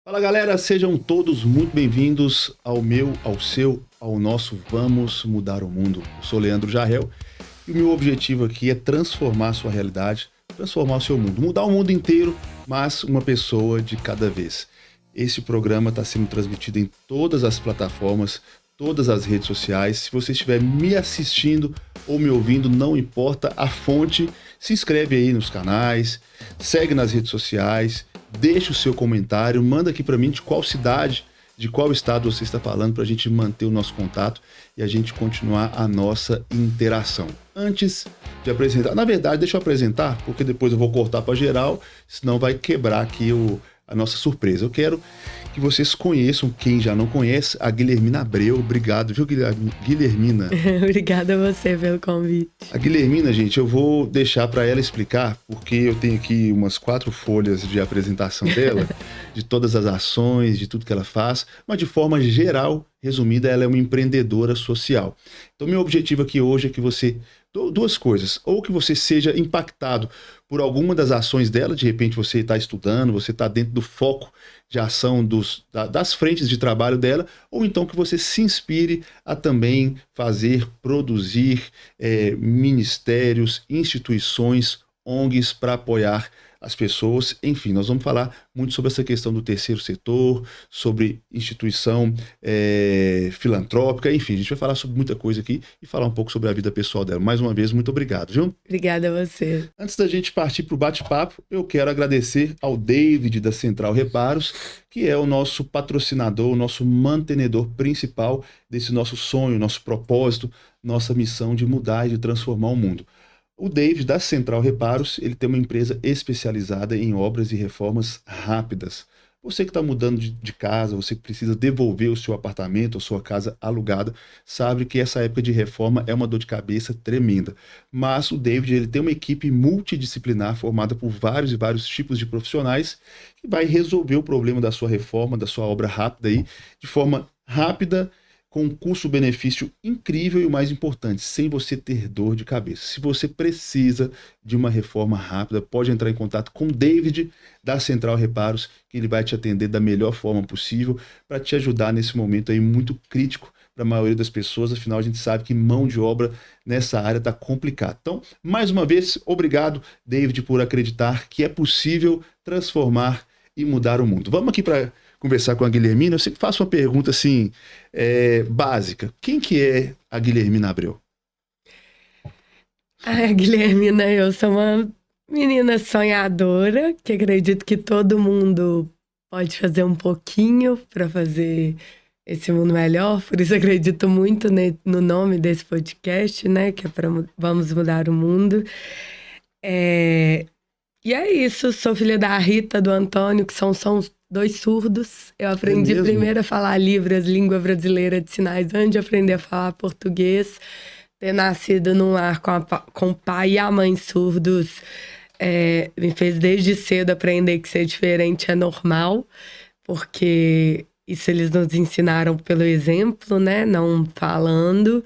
Fala galera, sejam todos muito bem-vindos ao meu, ao seu, ao nosso Vamos Mudar o Mundo. Eu sou Leandro Jarrell e o meu objetivo aqui é transformar a sua realidade, transformar o seu mundo, mudar o mundo inteiro, mas uma pessoa de cada vez. Esse programa está sendo transmitido em todas as plataformas, todas as redes sociais. Se você estiver me assistindo ou me ouvindo, não importa a fonte, se inscreve aí nos canais, segue nas redes sociais, deixa o seu comentário, manda aqui para mim de qual cidade, de qual estado você está falando, para a gente manter o nosso contato e a gente continuar a nossa interação. Antes de apresentar, na verdade, deixa eu apresentar, porque depois eu vou cortar para geral, senão vai quebrar aqui a nossa surpresa. Eu quero que vocês conheçam, quem já não conhece, a Guilhermina Abreu. Obrigado, viu, Guilhermina? Obrigada a você pelo convite. A Guilhermina, gente, eu vou deixar para ela explicar, porque eu tenho aqui umas 4 folhas de apresentação dela, de todas as ações, de tudo que ela faz, mas de forma geral, resumida, ela é uma empreendedora social. Então, meu objetivo aqui hoje é que você... Duas coisas, ou que você seja impactado por alguma das ações dela, de repente você está estudando, você está dentro do foco de ação das frentes de trabalho dela, ou então que você se inspire a também fazer, produzir ministérios, instituições, ONGs para apoiar as pessoas. Enfim, nós vamos falar muito sobre essa questão do terceiro setor, sobre instituição filantrópica, enfim, a gente vai falar sobre muita coisa aqui e falar um pouco sobre a vida pessoal dela. Mais uma vez, muito obrigado, viu? Obrigada a você. Antes da gente partir para o bate-papo, eu quero agradecer ao David da Central Reparos, que é o nosso patrocinador, o nosso mantenedor principal desse nosso sonho, nosso propósito, nossa missão de mudar e de transformar o mundo. O David, da Central Reparos, ele tem uma empresa especializada em obras e reformas rápidas. Você que está mudando de casa, você que precisa devolver o seu apartamento ou sua casa alugada, sabe que essa época de reforma é uma dor de cabeça tremenda. Mas o David, ele tem uma equipe multidisciplinar formada por vários e vários tipos de profissionais que vai resolver o problema da sua reforma, da sua obra rápida aí, de forma rápida, com um custo-benefício incrível e, o mais importante, sem você ter dor de cabeça. Se você precisa de uma reforma rápida, pode entrar em contato com o David da Central Reparos, que ele vai te atender da melhor forma possível para te ajudar nesse momento aí muito crítico para a maioria das pessoas. Afinal, a gente sabe que mão de obra nessa área está complicado. Então, mais uma vez, obrigado, David, por acreditar que é possível transformar e mudar o mundo. Vamos aqui para conversar com a Guilhermina. Eu sempre faço uma pergunta assim, básica. Quem que é a Guilhermina Abreu? A Guilhermina, eu sou uma menina sonhadora, que acredito que todo mundo pode fazer um pouquinho para fazer esse mundo melhor. Por isso acredito muito no nome desse podcast, né? Que é para Vamos Mudar o Mundo. E é isso, sou filha da Rita, do Antônio, que são 2 surdos. Eu aprendi primeiro a falar Libras, língua brasileira de sinais, antes de aprender a falar português. Ter nascido num lar com o pai e a mãe surdos me fez desde cedo aprender que ser diferente é normal, porque isso eles nos ensinaram pelo exemplo, né? Não falando.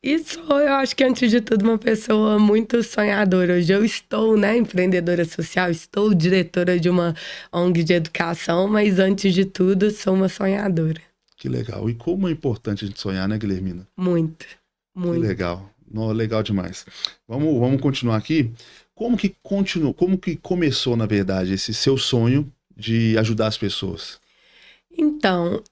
E sou, eu acho que antes de tudo, uma pessoa muito sonhadora. Hoje eu estou, né, empreendedora social, estou diretora de uma ONG de educação, mas antes de tudo, sou uma sonhadora. Que legal. E como é importante a gente sonhar, né, Guilhermina? Muito, muito. Que legal. Não, legal demais. Vamos continuar aqui. Como que começou, na verdade, esse seu sonho de ajudar as pessoas? Então,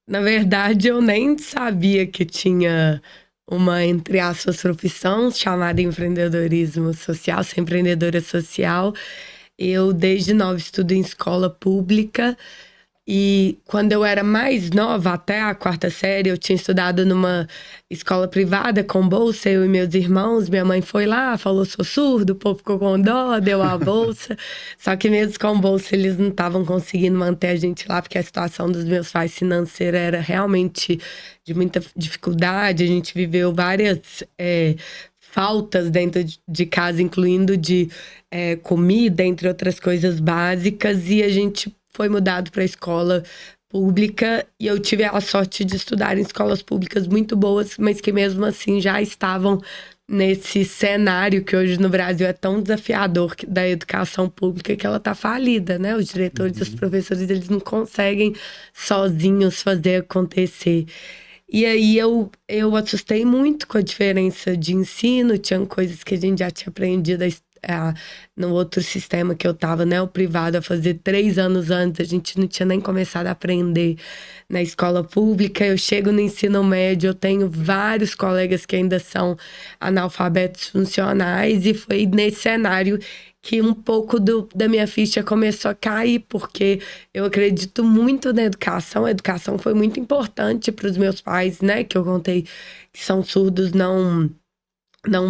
na verdade, eu nem sabia que tinha uma, entre aspas, profissão chamada empreendedorismo social, ser empreendedora social. Eu, desde nova, estudo em escola pública. E quando eu era mais nova, até a 4ª série, eu tinha estudado numa escola privada com bolsa, eu e meus irmãos. Minha mãe foi lá, falou, sou surdo, o povo ficou com dó, deu a bolsa. Só que mesmo com bolsa, eles não estavam conseguindo manter a gente lá, porque a situação dos meus pais financeira era realmente de muita dificuldade. A gente viveu várias faltas dentro de casa, incluindo de comida, entre outras coisas básicas, e a gente foi mudado para a escola pública e eu tive a sorte de estudar em escolas públicas muito boas, mas que mesmo assim já estavam nesse cenário que hoje no Brasil é tão desafiador da educação pública, que ela tá falida, né? Os diretores e os professores, eles não conseguem sozinhos fazer acontecer. E aí eu assustei muito com a diferença de ensino, tinha coisas que a gente já tinha aprendido no outro sistema que eu tava, né, o privado, a fazer 3 anos antes, a gente não tinha nem começado a aprender na escola pública. Eu chego no ensino médio, eu tenho vários colegas que ainda são analfabetos funcionais, e foi nesse cenário que um pouco da minha ficha começou a cair, porque eu acredito muito na educação. A educação foi muito importante para os meus pais, né, que eu contei que são surdos, não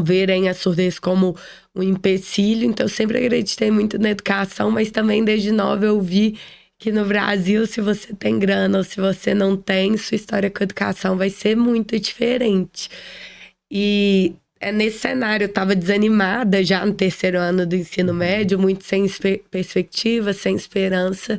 verem a surdez como um empecilho. Então, eu sempre acreditei muito na educação, mas também desde nova eu vi que no Brasil, se você tem grana ou se você não tem, sua história com a educação vai ser muito diferente. E nesse cenário, eu estava desanimada já no 3º ano do ensino médio, muito sem perspectiva, sem esperança.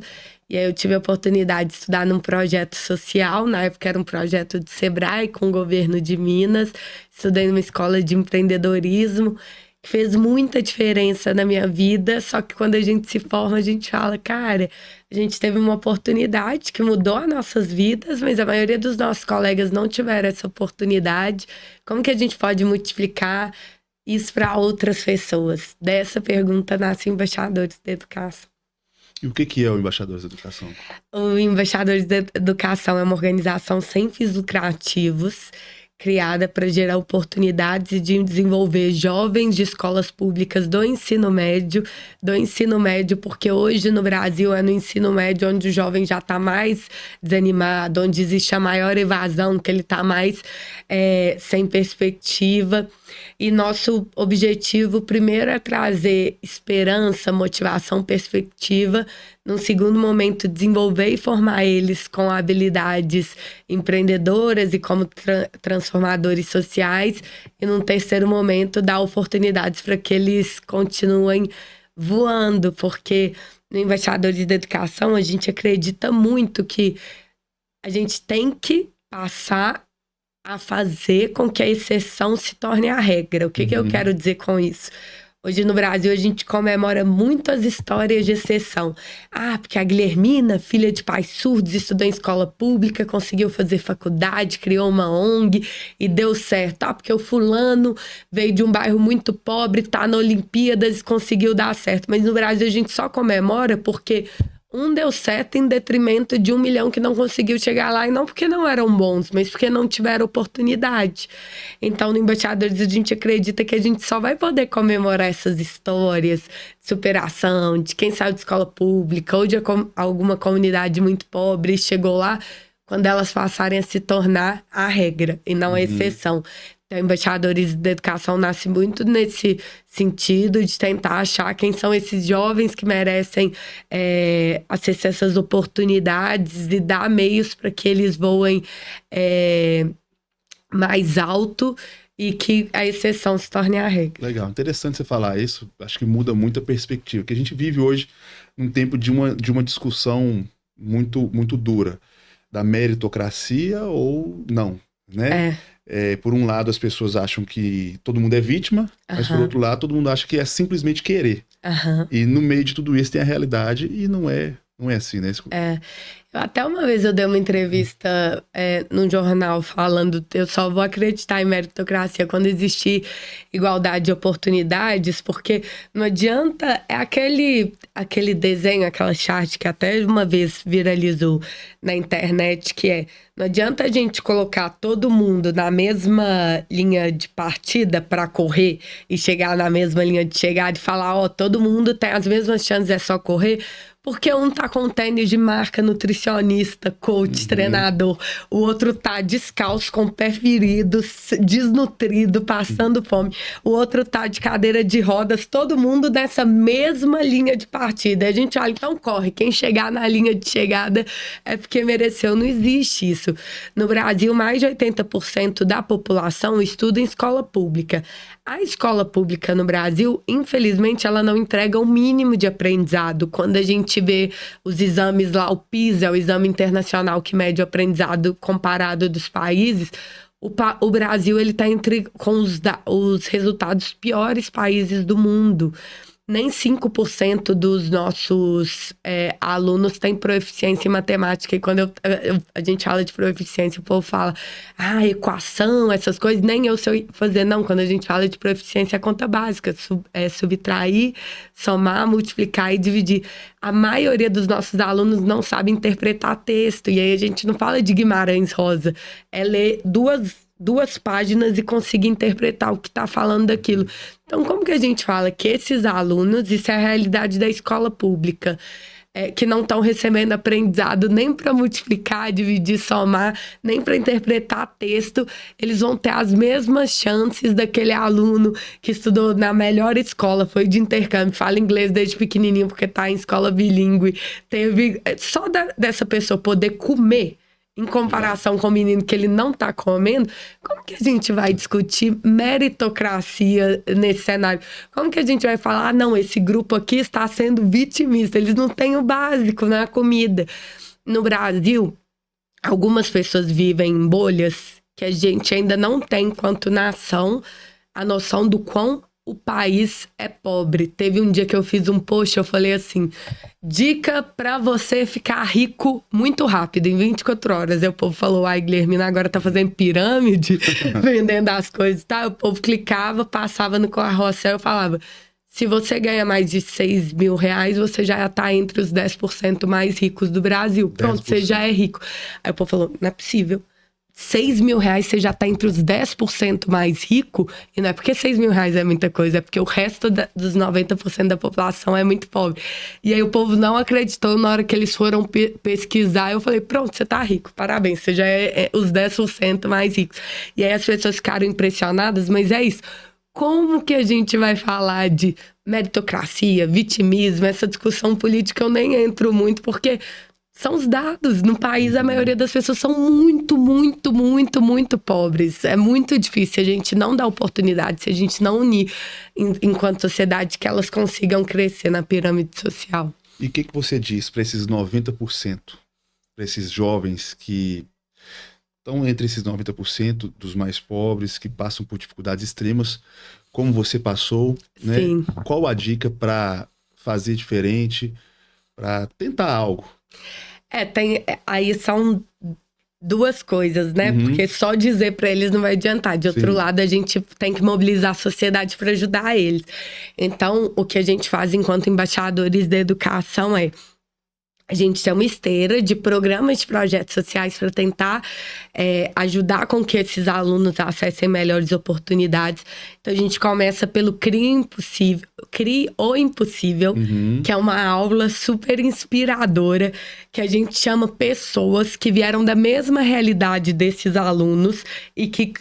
E aí eu tive a oportunidade de estudar num projeto social. Na época era um projeto de Sebrae com o governo de Minas. Estudei numa escola de empreendedorismo, que fez muita diferença na minha vida. Só que quando a gente se forma, a gente fala, cara, a gente teve uma oportunidade que mudou as nossas vidas, mas a maioria dos nossos colegas não tiveram essa oportunidade. Como que a gente pode multiplicar isso para outras pessoas? Dessa pergunta nasce Embaixadores da Educação. E o que é o Embaixadores da Educação? O Embaixadores da Educação é uma organização sem fins lucrativos, criada para gerar oportunidades de desenvolver jovens de escolas públicas do ensino médio, porque hoje no Brasil é no ensino médio onde o jovem já está mais desanimado, onde existe a maior evasão, que ele está mais sem perspectiva. E nosso objetivo primeiro é trazer esperança, motivação, perspectiva. Num segundo momento, desenvolver e formar eles com habilidades empreendedoras e como transformadores sociais. E num terceiro momento, dar oportunidades para que eles continuem voando. Porque no Embaixadores da Educação, a gente acredita muito que a gente tem que passar a fazer com que a exceção se torne a regra. O que eu quero dizer com isso? Hoje no Brasil a gente comemora muitas histórias de exceção. Porque a Guilhermina, filha de pais surdos, estudou em escola pública, conseguiu fazer faculdade, criou uma ONG e deu certo. Porque o fulano veio de um bairro muito pobre, tá na Olimpíadas e conseguiu dar certo. Mas no Brasil a gente só comemora porque um deu certo em detrimento de 1 milhão que não conseguiu chegar lá, e não porque não eram bons, mas porque não tiveram oportunidade. Então, no Embaixadores, a gente acredita que a gente só vai poder comemorar essas histórias de superação, de quem saiu de escola pública ou de alguma comunidade muito pobre e chegou lá, quando elas passarem a se tornar a regra e não a exceção. Então, Embaixadores da Educação nasce muito nesse sentido de tentar achar quem são esses jovens que merecem acessar essas oportunidades e dar meios para que eles voem mais alto e que a exceção se torne a regra. Legal, interessante você falar isso. Acho que muda muito a perspectiva. Que a gente vive hoje num tempo de uma discussão muito, muito dura da meritocracia ou não, né? Por um lado, as pessoas acham que todo mundo é vítima, mas por outro lado, todo mundo acha que é simplesmente querer. E no meio de tudo isso tem a realidade e não é assim, né? Até uma vez eu dei uma entrevista num jornal falando, eu só vou acreditar em meritocracia quando existir igualdade de oportunidades, porque não adianta, aquele desenho, aquela chart que até uma vez viralizou na internet, que não adianta a gente colocar todo mundo na mesma linha de partida para correr e chegar na mesma linha de chegada e falar, todo mundo tem as mesmas chances, é só correr. Porque um tá com tênis de marca, nutricionista, coach, treinador. O outro tá descalço, com o pé ferido, desnutrido, passando fome. O outro tá de cadeira de rodas. Todo mundo nessa mesma linha de partida. A gente olha, então corre. Quem chegar na linha de chegada é porque mereceu. Não existe isso. No Brasil, mais de 80% da população estuda em escola pública. A escola pública no Brasil, infelizmente, ela não entrega o mínimo de aprendizado. Quando a gente vê os exames lá, o PISA, o exame internacional que mede o aprendizado comparado dos países, o Brasil, ele tá com os resultados piores países do mundo. Nem 5% dos nossos alunos têm proficiência em matemática. E quando a gente fala de proficiência, o povo fala, equação, essas coisas, nem eu sei fazer. Não, quando a gente fala de proficiência, é conta básica. Subtrair, somar, multiplicar e dividir. A maioria dos nossos alunos não sabe interpretar texto. E aí a gente não fala de Guimarães Rosa. É ler duas páginas e conseguir interpretar o que está falando daquilo. Então, como que a gente fala que esses alunos, isso é a realidade da escola pública, que não estão recebendo aprendizado nem para multiplicar, dividir, somar, nem para interpretar texto, eles vão ter as mesmas chances daquele aluno que estudou na melhor escola, foi de intercâmbio, fala inglês desde pequenininho porque está em escola bilíngue, teve só dessa pessoa poder comer, em comparação com o menino que ele não tá comendo, como que a gente vai discutir meritocracia nesse cenário? Como que a gente vai falar, não, esse grupo aqui está sendo vitimista, eles não têm o básico na comida. No Brasil, algumas pessoas vivem em bolhas que a gente ainda não tem, enquanto nação, a noção do quão o país é pobre. Teve um dia que eu fiz um post, eu falei assim, dica pra você ficar rico muito rápido, em 24 horas. Aí o povo falou, Guilhermina agora tá fazendo pirâmide, vendendo as coisas, tá? O povo clicava, passava no carrossel, eu falava, se você ganha mais de 6 mil reais, você já tá entre os 10% mais ricos do Brasil. Pronto, 10%. Você já é rico. Aí o povo falou, não é possível. 6 mil reais você já tá entre os 10% mais rico, e não é porque 6 mil reais é muita coisa, é porque o resto dos 90% da população é muito pobre. E aí o povo não acreditou na hora que eles foram pesquisar, eu falei, pronto, você tá rico, parabéns, você já é os 10% mais ricos. E aí as pessoas ficaram impressionadas, mas é isso. Como que a gente vai falar de meritocracia, vitimismo, essa discussão política eu nem entro muito, porque são os dados. No país, a maioria das pessoas são muito, muito, muito, muito pobres. É muito difícil a gente não dar oportunidade, se a gente não unir, enquanto sociedade, que elas consigam crescer na pirâmide social. E o que você diz para esses 90%, para esses jovens que estão entre esses 90% dos mais pobres, que passam por dificuldades extremas, como você passou, né? Sim. Qual a dica para fazer diferente, para tentar algo? Aí são duas coisas, né? Porque só dizer para eles não vai adiantar. De outro lado, a gente tem que mobilizar a sociedade para ajudar eles. Então, o que a gente faz enquanto embaixadores da educação é a gente tem uma esteira de programas de projetos sociais para tentar ajudar com que esses alunos acessem melhores oportunidades. Então, a gente começa pelo Crie o Impossível, que é uma aula super inspiradora, que a gente chama pessoas que vieram da mesma realidade desses alunos e que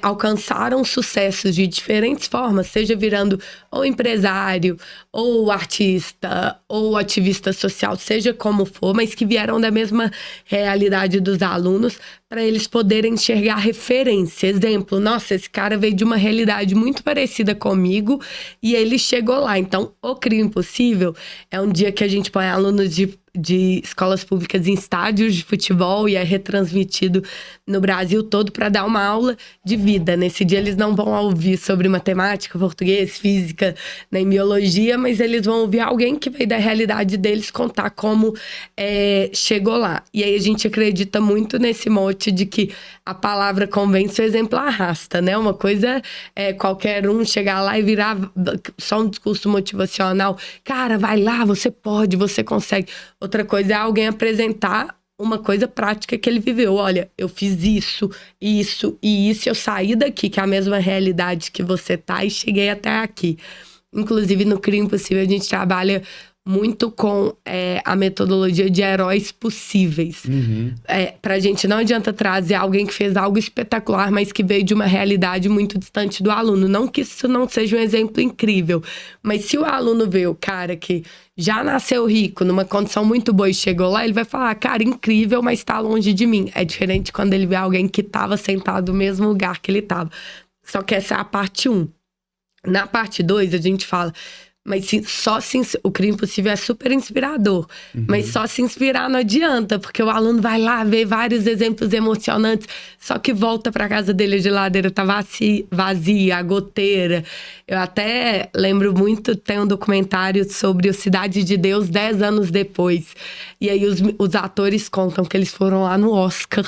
alcançaram sucessos de diferentes formas, seja virando ou empresário, ou artista, ou ativista social, seja como for, mas que vieram da mesma realidade dos alunos, para eles poderem enxergar referência. Exemplo, nossa, esse cara veio de uma realidade muito parecida comigo e ele chegou lá. Então, o Crie o Impossível é um dia que a gente põe alunos de escolas públicas em estádios de futebol e é retransmitido no Brasil todo para dar uma aula de vida. Nesse dia eles não vão ouvir sobre matemática, português, física, nem biologia, mas eles vão ouvir alguém que veio da realidade deles contar como chegou lá. E aí a gente acredita muito nesse mote de que a palavra convence, o exemplo arrasta, né? Uma coisa é qualquer um chegar lá e virar só um discurso motivacional. Cara, vai lá, você pode, você consegue. Outra coisa é alguém apresentar uma coisa prática que ele viveu. Olha, eu fiz isso, isso e isso, eu saí daqui, que é a mesma realidade que você tá, e cheguei até aqui. Inclusive, no Crie o Impossível, a gente trabalha muito com a metodologia de heróis possíveis. Pra gente não adianta trazer alguém que fez algo espetacular, mas que veio de uma realidade muito distante do aluno. Não que isso não seja um exemplo incrível, mas se o aluno vê o cara que já nasceu rico, numa condição muito boa e chegou lá, ele vai falar, cara, incrível, mas tá longe de mim. É diferente quando ele vê alguém que tava sentado no mesmo lugar que ele tava. Só que essa é a parte 1. Na parte 2, a gente fala, Mas o Crime Impossível é super inspirador. Mas só se inspirar não adianta, porque o aluno vai lá ver vários exemplos emocionantes, só que volta para casa dele, a geladeira tá vazia, a goteira. Eu até lembro muito, tem um documentário sobre o Cidade de Deus 10 anos depois. E aí os atores contam que eles foram lá no Oscar,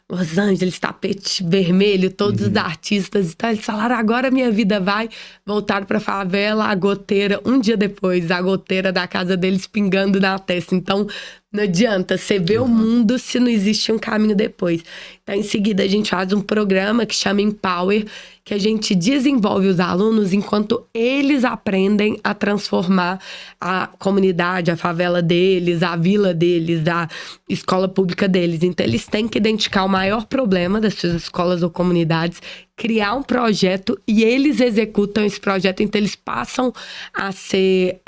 Los Angeles, tapete vermelho, todos os artistas. Então eles falaram, agora minha vida vai. Voltaram pra favela, a goteira, um dia depois, a goteira da casa deles pingando na testa. Então não adianta você ver o mundo se não existe um caminho depois. Então em seguida a gente faz um programa que chama Empower, que a gente desenvolve os alunos enquanto eles aprendem a transformar a comunidade, a favela deles, a vila deles, a escola pública deles. Então eles têm que identificar o maior problema das suas escolas ou comunidades, criar um projeto e eles executam esse projeto. Então eles passam a ser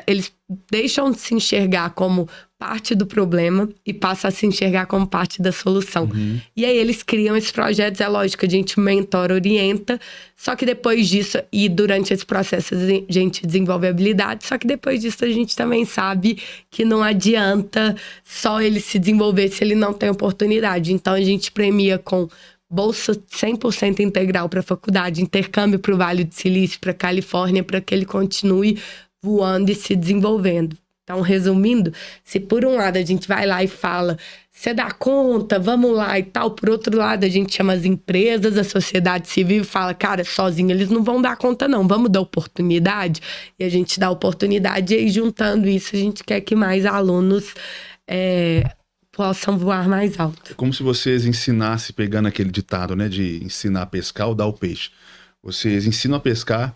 eles deixam de se enxergar como parte do problema e passam a se enxergar como parte da solução. E aí eles criam esses projetos, é lógico, a gente mentora, orienta, só que depois disso, e durante esse processo a gente desenvolve habilidade, só que depois disso a gente também sabe que não adianta só ele se desenvolver se ele não tem oportunidade. Então a gente premia com bolsa 100% integral para a faculdade, intercâmbio para o Vale do Silício, para a Califórnia, para que ele continue voando e se desenvolvendo. Então, resumindo, se por um lado a gente vai lá e fala, você dá conta, vamos lá e tal, por outro lado a gente chama as empresas, a sociedade civil e fala, cara, sozinho eles não vão dar conta não, vamos dar oportunidade. E a gente dá oportunidade e aí juntando isso a gente quer que mais alunos possam voar mais alto. É como se vocês ensinassem, pegando aquele ditado, né, de ensinar a pescar ou dar o peixe. Vocês ensinam a pescar,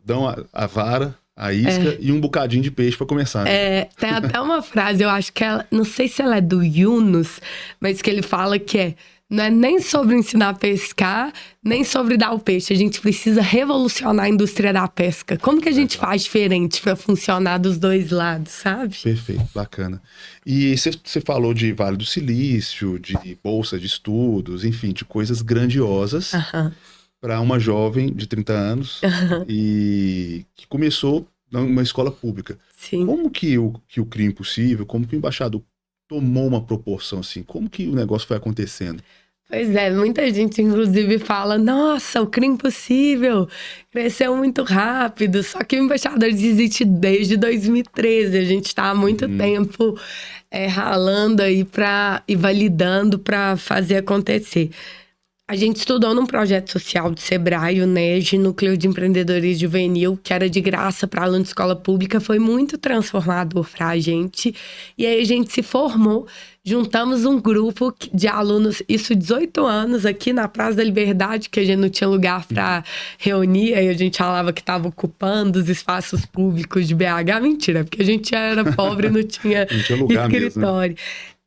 dão a vara, a isca e um bocadinho de peixe para começar. Né? Tem até uma frase, eu acho que ela, não sei se ela é do Yunus, mas que ele fala que não é nem sobre ensinar a pescar, nem sobre dar o peixe. A gente precisa revolucionar a indústria da pesca. Como que a gente faz diferente para funcionar dos dois lados, sabe? Perfeito, bacana. E você falou de Vale do Silício, de bolsa de estudos, enfim, de coisas grandiosas. Para uma jovem de 30 anos e que começou numa escola pública. Sim. Como que o Crime Impossível, como que o embaixador tomou uma proporção assim? Como que o negócio foi acontecendo? Pois é, muita gente inclusive fala, nossa, o Crime Impossível cresceu muito rápido, só que o Embaixador existe desde 2013, a gente está há muito tempo ralando aí e validando para fazer acontecer. A gente estudou num projeto social do Sebrae, o NEG, Núcleo de Empreendedorismo Juvenil, que era de graça para aluno de escola pública, foi muito transformador para a gente. E aí a gente se formou, juntamos um grupo de alunos, isso 18 anos, aqui na Praça da Liberdade, que a gente não tinha lugar para reunir, aí a gente falava que estava ocupando os espaços públicos de BH. Mentira, porque a gente era pobre e não tinha lugar escritório. Mesmo, né?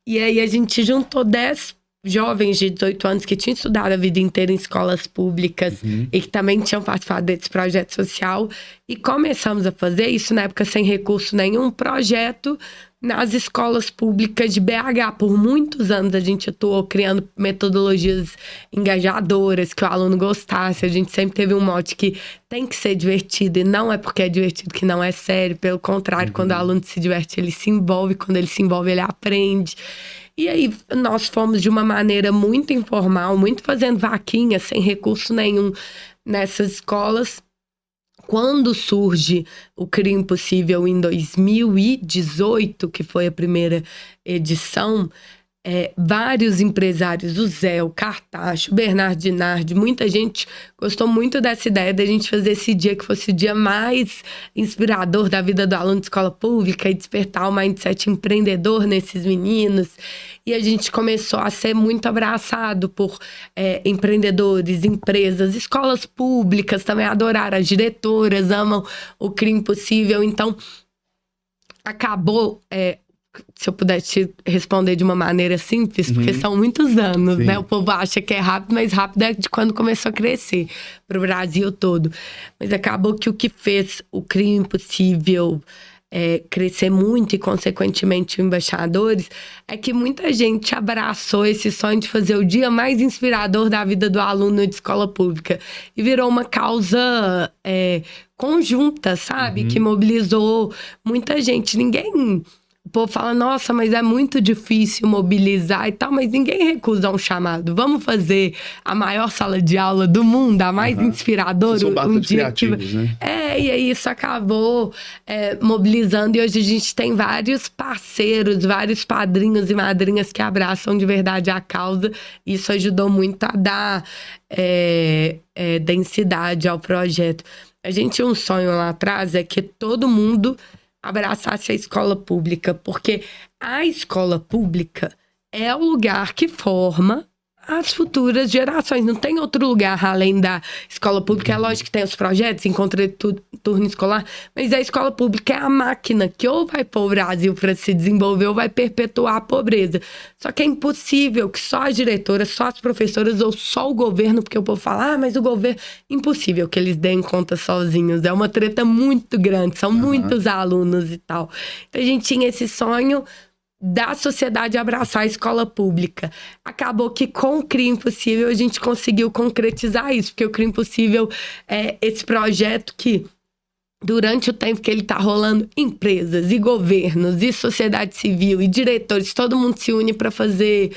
E aí a gente juntou 10 jovens de 18 anos que tinham estudado a vida inteira em escolas públicas e que também tinham participado desse projeto social. E começamos a fazer isso, na época sem recurso nenhum, projeto nas escolas públicas de BH. Por muitos anos a gente atuou criando metodologias engajadoras, que o aluno gostasse. A gente sempre teve um mote que tem que ser divertido, e não é porque é divertido que não é sério. Pelo contrário, quando o aluno se diverte, ele se envolve. Quando ele se envolve, ele aprende. E aí, nós fomos de uma maneira muito informal, muito fazendo vaquinha, sem recurso nenhum nessas escolas. Quando surge o Crime Impossível em 2018, que foi a primeira edição, vários empresários, o Zé, o Cartacho, o Bernardo Dinardi, muita gente gostou muito dessa ideia da gente fazer esse dia que fosse o dia mais inspirador da vida do aluno de escola pública e despertar o mindset empreendedor nesses meninos. E a gente começou a ser muito abraçado por empreendedores, empresas, escolas públicas também adoraram, as diretoras amam o Crime Impossível. Então, acabou... se eu puder te responder de uma maneira simples, porque são muitos anos, né? O povo acha que é rápido, mas rápido é de quando começou a crescer pro Brasil todo. Mas acabou que o que fez o Crime Impossível crescer muito e, consequentemente, embaixadores, é que muita gente abraçou esse sonho de fazer o dia mais inspirador da vida do aluno de escola pública. E virou uma causa conjunta, sabe? Que mobilizou muita gente. O povo fala, nossa, mas é muito difícil mobilizar e tal, mas ninguém recusa um chamado. Vamos fazer a maior sala de aula do mundo, a mais inspiradora. São bastante criativos, né? E aí isso acabou mobilizando. E hoje a gente tem vários parceiros, vários padrinhos e madrinhas que abraçam de verdade a causa. Isso ajudou muito a dar densidade ao projeto. A gente tinha um sonho lá atrás, é que todo mundo abraçasse a escola pública, porque a escola pública é o lugar que forma as futuras gerações. Não tem outro lugar além da escola pública. É lógico que tem os projetos, encontra turno escolar, mas a escola pública é a máquina que ou vai pôr o Brasil para se desenvolver ou vai perpetuar a pobreza. Só que é impossível que só as diretoras, só as professoras ou só o governo, porque o povo fala, mas o governo... Impossível que eles deem conta sozinhos. É uma treta muito grande, são muitos alunos e tal. Então a gente tinha esse sonho da sociedade abraçar a escola pública. Acabou que com o CRIA Impossível a gente conseguiu concretizar isso, porque o CRIA Impossível é esse projeto que, durante o tempo que ele está rolando, empresas e governos e sociedade civil e diretores, todo mundo se une para fazer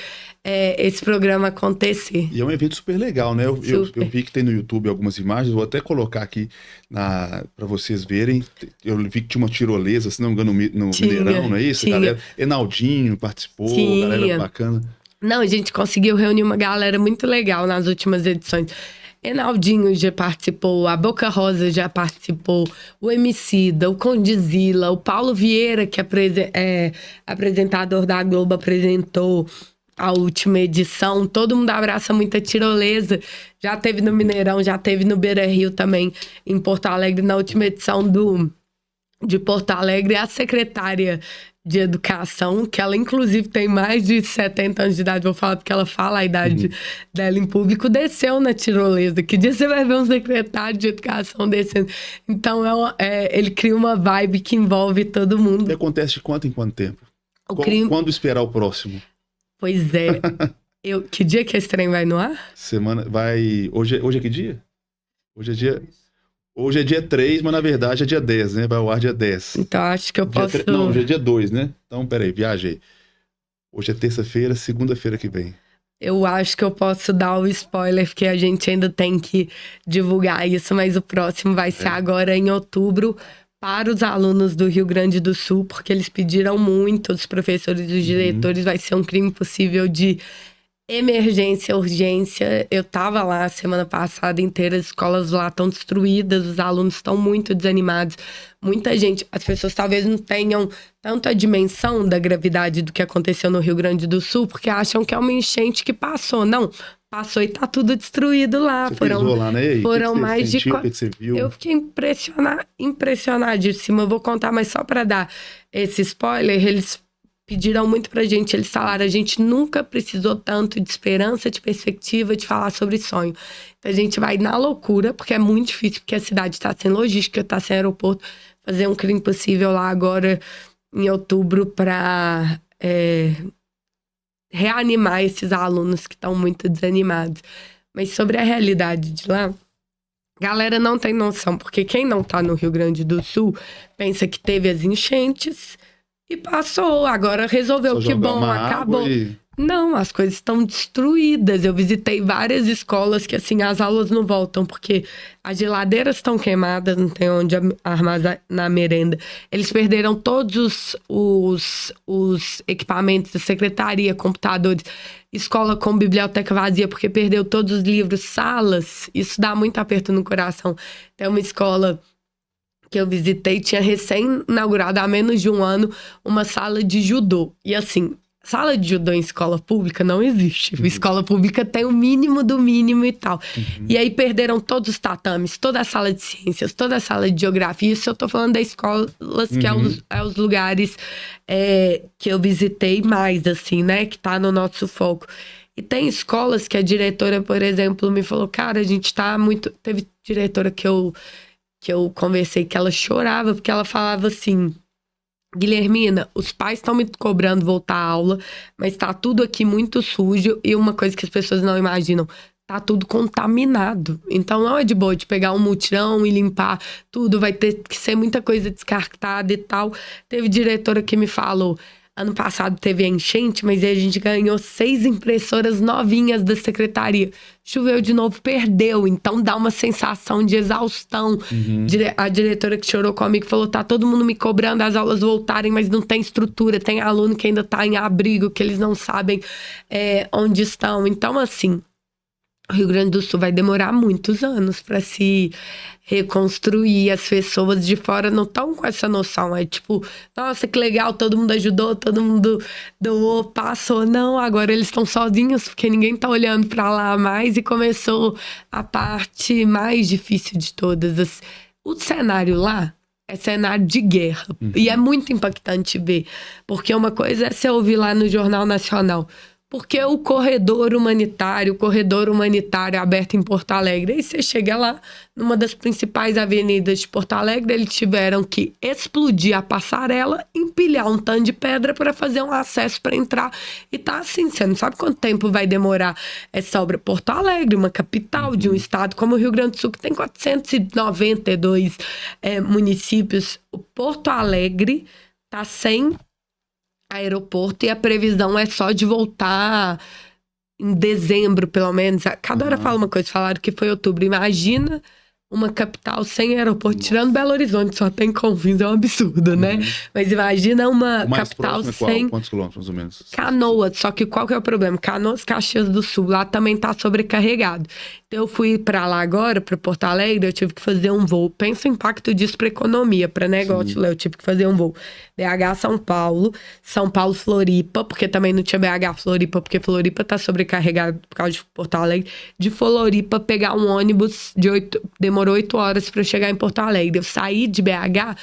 esse programa acontecer. E é um evento super legal, né? Eu vi que tem no YouTube algumas imagens, vou até colocar aqui para vocês verem. Eu vi que tinha uma tirolesa, se não me engano, no Mineirão, não é isso? Galera, Enaldinho participou, galera bacana. Não, a gente conseguiu reunir uma galera muito legal nas últimas edições. Enaldinho já participou, a Boca Rosa já participou, o Emicida, o Condizila, o Paulo Vieira, que é apresentador da Globo, apresentou a última edição. Todo mundo abraça muita tirolesa. Já teve no Mineirão, já teve no Beira-Rio também, em Porto Alegre. Na última edição de Porto Alegre, a secretária de Educação, que ela inclusive tem mais de 70 anos de idade, vou falar porque ela fala a idade dela em público, desceu na tirolesa. Que dia você vai ver um secretário de Educação descendo? Então ele cria uma vibe que envolve todo mundo. E acontece de quanto em quanto tempo? Quando esperar o próximo? Pois é. Que dia que esse trem vai no ar? Hoje é que dia? Hoje é dia 3, mas na verdade é dia 10, né? Vai ao ar dia 10. Então acho que eu posso... Não, hoje é dia 2, né? Então, peraí, viajei. Hoje é terça-feira, segunda-feira que vem. Eu acho que eu posso dar o spoiler, porque a gente ainda tem que divulgar isso, mas o próximo vai ser agora em outubro, para os alunos do Rio Grande do Sul, porque eles pediram muito, os professores e os diretores, vai ser um CRIA Impossível de emergência, urgência. Eu tava lá a semana passada inteira, as escolas lá estão destruídas, os alunos estão muito desanimados. Muita gente, as pessoas talvez não tenham tanto a dimensão da gravidade do que aconteceu no Rio Grande do Sul, porque acham que é uma enchente que passou. Não, passou e tá tudo destruído lá. Você pisou lá, né? Foram mais de... O que você viu? Eu fiquei impressionadíssima. Eu vou contar, mas só para dar esse spoiler, eles pediram muito pra gente, eles falaram, a gente nunca precisou tanto de esperança, de perspectiva, de falar sobre sonho. Então a gente vai na loucura, porque é muito difícil, porque a cidade tá sem logística, tá sem aeroporto, fazer um CRIA Impossível lá agora em outubro pra reanimar esses alunos que estão muito desanimados. Mas sobre a realidade de lá, a galera não tem noção, porque quem não tá no Rio Grande do Sul pensa que teve as enchentes e passou, agora resolveu, que bom, acabou. Não, as coisas estão destruídas. Eu visitei várias escolas que, assim, as aulas não voltam, porque as geladeiras estão queimadas, não tem onde armazenar a merenda. Eles perderam todos os equipamentos da secretaria, computadores, escola com biblioteca vazia, porque perdeu todos os livros, salas. Isso dá muito aperto no coração. Tem uma escola que eu visitei, tinha recém-inaugurado há menos de um ano uma sala de judô. E assim, sala de judô em escola pública não existe. Escola pública tem o mínimo do mínimo e tal. E aí perderam todos os tatames, toda a sala de ciências, toda a sala de geografia. Isso eu tô falando das escolas que é os lugares que eu visitei mais, assim, né? Que tá no nosso foco. E tem escolas que a diretora, por exemplo, me falou, cara, a gente tá muito... Teve diretora que eu conversei que ela chorava, porque ela falava assim, Guilhermina, os pais estão me cobrando voltar à aula, mas tá tudo aqui muito sujo e uma coisa que as pessoas não imaginam, tá tudo contaminado. Então não é de boa de pegar um mutirão e limpar tudo, vai ter que ser muita coisa descartada e tal. Teve diretora que me falou, ano passado teve a enchente, mas aí a gente ganhou 6 impressoras novinhas da secretaria. Choveu de novo, perdeu. Então dá uma sensação de exaustão. A diretora que chorou comigo falou, tá todo mundo me cobrando as aulas voltarem, mas não tem estrutura. Tem aluno que ainda tá em abrigo, que eles não sabem onde estão. Então, assim, o Rio Grande do Sul vai demorar muitos anos para se reconstruir. As pessoas de fora não estão com essa noção. É tipo, nossa, que legal, todo mundo ajudou, todo mundo doou, passou. Não, agora eles estão sozinhos, porque ninguém tá olhando para lá mais. E começou a parte mais difícil de todas. O cenário lá é cenário de guerra. E é muito impactante ver. Porque uma coisa é você ouvir lá no Jornal Nacional, porque o corredor humanitário é aberto em Porto Alegre. Aí você chega lá, numa das principais avenidas de Porto Alegre, eles tiveram que explodir a passarela, empilhar um tanto de pedra para fazer um acesso para entrar. E tá assim, você não sabe quanto tempo vai demorar essa obra. Porto Alegre, uma capital de um estado como o Rio Grande do Sul, que tem 492 municípios. O Porto Alegre tá sem aeroporto e a previsão é só de voltar em dezembro, pelo menos. Cada hora fala uma coisa, falaram que foi outubro. Imagina uma capital sem aeroporto, tirando Belo Horizonte, só tem Confins, é um absurdo, né? Mas imagina uma capital sem... Quantos quilômetros, mais ou menos? Canoas, só que qual que é o problema? Canoas, Caxias do Sul, lá também tá sobrecarregado. Então eu fui pra lá agora, pra Porto Alegre, eu tive que fazer um voo. Pensa o impacto disso pra economia, pra negócio, Léo. Eu tive que fazer um voo. BH São Paulo, São Paulo Floripa, porque também não tinha BH Floripa, porque Floripa tá sobrecarregado por causa de Porto Alegre. De Floripa, pegar um ônibus demorou 8 horas pra eu chegar em Porto Alegre. Eu saí de BH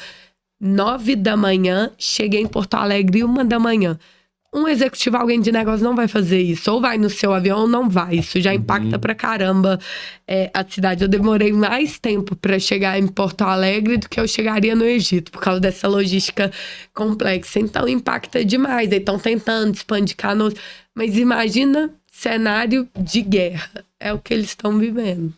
9 da manhã, cheguei em Porto Alegre 1 da manhã. Um executivo, alguém de negócio não vai fazer isso. Ou vai no seu avião ou não vai. Isso já impacta pra caramba a cidade. Eu demorei mais tempo pra chegar em Porto Alegre do que eu chegaria no Egito, por causa dessa logística complexa. Então impacta demais. Aí estão tentando expandir Canoas. Mas imagina cenário de guerra. É o que eles estão vivendo.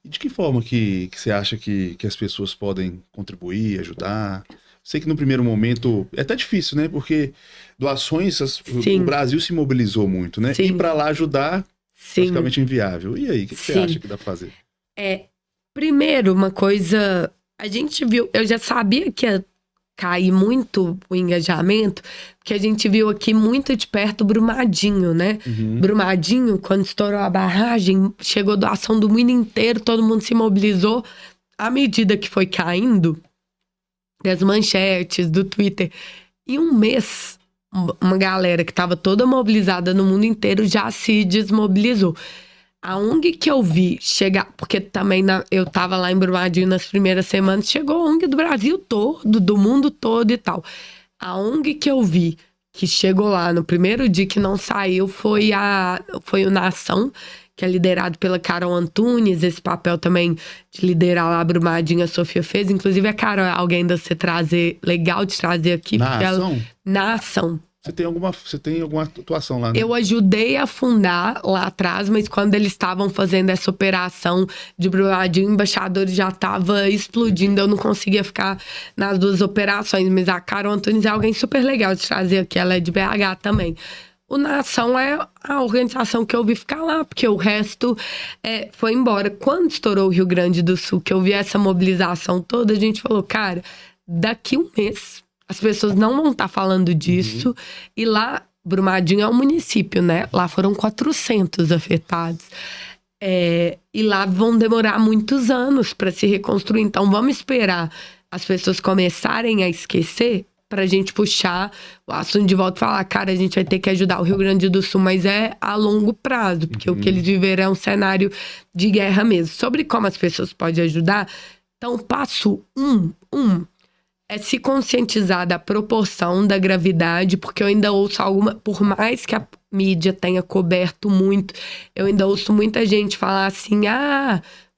E de que forma que você acha que as pessoas podem contribuir, ajudar? Sei que no primeiro momento é até difícil, né? Porque doações, o Brasil se mobilizou muito, né? Ir para lá ajudar, praticamente inviável. E aí, o que você acha que dá pra fazer? Primeiro, uma coisa, a gente viu, eu já sabia que ia cair muito o engajamento, porque a gente viu aqui muito de perto Brumadinho, né? Brumadinho, quando estourou a barragem, chegou doação do mundo inteiro, todo mundo se mobilizou. À medida que foi caindo, das manchetes, do Twitter, em um mês, uma galera que estava toda mobilizada no mundo inteiro já se desmobilizou. A ONG que eu vi chegar, porque também eu tava lá em Brumadinho nas primeiras semanas, chegou a ONG do Brasil todo, do mundo todo e tal. A ONG que eu vi que chegou lá no primeiro dia que não saiu foi o Nação, que é liderado pela Carol Antunes. Esse papel também de liderar lá a Brumadinho, a Sofia fez. Inclusive, a Carol é alguém da você trazer, legal de trazer aqui. Na Ação? Na Ação. Você tem alguma atuação lá, né? Eu ajudei a fundar lá atrás, mas quando eles estavam fazendo essa operação de Brumadinho, o embaixador já estava explodindo. Eu não conseguia ficar nas duas operações, mas a Carol Antunes é alguém super legal de trazer aqui. Ela é de BH também. O Nação é a organização que eu vi ficar lá, porque o resto foi embora. Quando estourou o Rio Grande do Sul, que eu vi essa mobilização toda, a gente falou, cara, daqui um mês as pessoas não vão estar falando disso. E lá, Brumadinho é um município, né? Lá foram 400 afetados. E lá vão demorar muitos anos para se reconstruir. Então, vamos esperar as pessoas começarem a esquecer pra gente puxar o assunto de volta e falar, cara, a gente vai ter que ajudar o Rio Grande do Sul, mas é a longo prazo, porque o que eles viveram é um cenário de guerra mesmo. Sobre como as pessoas podem ajudar, então, passo é se conscientizar da proporção da gravidade, porque eu ainda ouço por mais que a mídia tenha coberto muito, eu ainda ouço muita gente falar assim,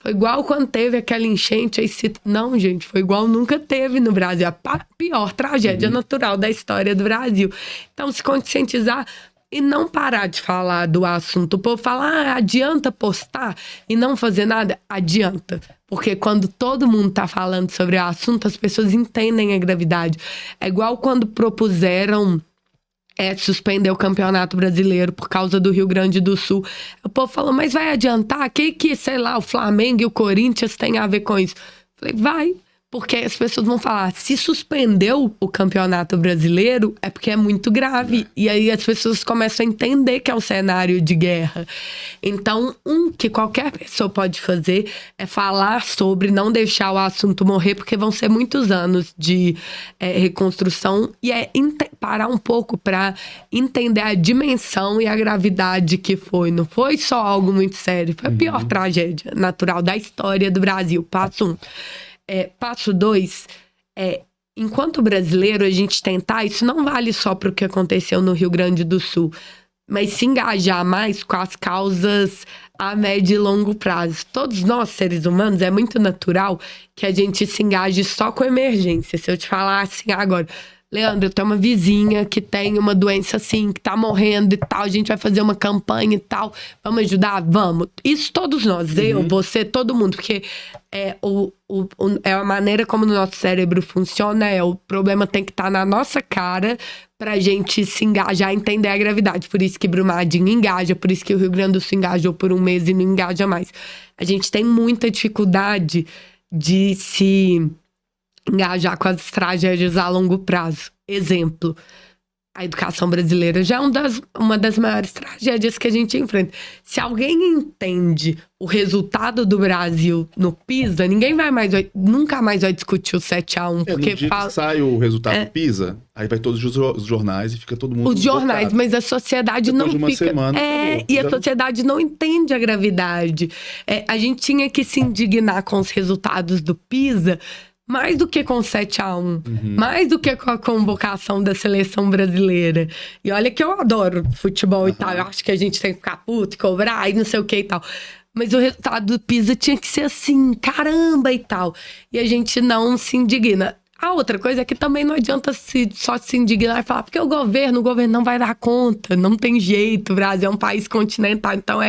Foi igual quando teve aquela enchente aí. Não, gente, foi igual nunca teve no Brasil. A pior tragédia natural da história do Brasil. Então, se conscientizar e não parar de falar do assunto. O povo fala, adianta postar e não fazer nada? Adianta. Porque quando todo mundo tá falando sobre o assunto, as pessoas entendem a gravidade. É igual quando propuseram suspender o Campeonato Brasileiro por causa do Rio Grande do Sul. O povo falou, mas vai adiantar? Que, sei lá, o Flamengo e o Corinthians têm a ver com isso? Falei, vai. Porque as pessoas vão falar, se suspendeu o Campeonato Brasileiro, é porque é muito grave. E aí as pessoas começam a entender que é um cenário de guerra. Então, que qualquer pessoa pode fazer é falar sobre, não deixar o assunto morrer, porque vão ser muitos anos de reconstrução. E parar um pouco para entender a dimensão e a gravidade que foi. Não foi só algo muito sério, foi a pior tragédia natural da história do Brasil. Passo 1. Passo 2, enquanto brasileiro, a gente tentar, isso não vale só para o que aconteceu no Rio Grande do Sul, mas se engajar mais com as causas a médio e longo prazo. Todos nós, seres humanos, é muito natural que a gente se engaje só com emergência. Se eu te falar assim agora, Leandro, eu tenho uma vizinha que tem uma doença assim, que tá morrendo e tal, a gente vai fazer uma campanha e tal, vamos ajudar? Vamos. Isso todos nós, eu, você, todo mundo, porque é a maneira como o nosso cérebro funciona, o problema tem que estar na nossa cara pra gente se engajar e entender a gravidade. Por isso que Brumadinho engaja, por isso que o Rio Grande do Sul engajou por um mês e não engaja mais. A gente tem muita dificuldade de se engajar com as tragédias a longo prazo. Exemplo, a educação brasileira já é uma das maiores tragédias que a gente enfrenta. Se alguém entende o resultado do Brasil no PISA, nunca mais vai discutir o 7-1. Porque no dia que sai o resultado do PISA, aí vai todos os jornais e fica todo mundo... Os jornais, mas a sociedade depois não de uma fica... semana, e a sociedade não entende a gravidade. A gente tinha que se indignar com os resultados do PISA, mais do que com 7-1, mais do que com a convocação da seleção brasileira. E olha que eu adoro futebol e tal, eu acho que a gente tem que ficar puto, cobrar e não sei o que e tal. Mas o resultado do PISA tinha que ser assim, caramba e tal. E a gente não se indigna. A outra coisa é que também não adianta só se indignar e falar, porque o governo não vai dar conta, não tem jeito, o Brasil é um país continental, então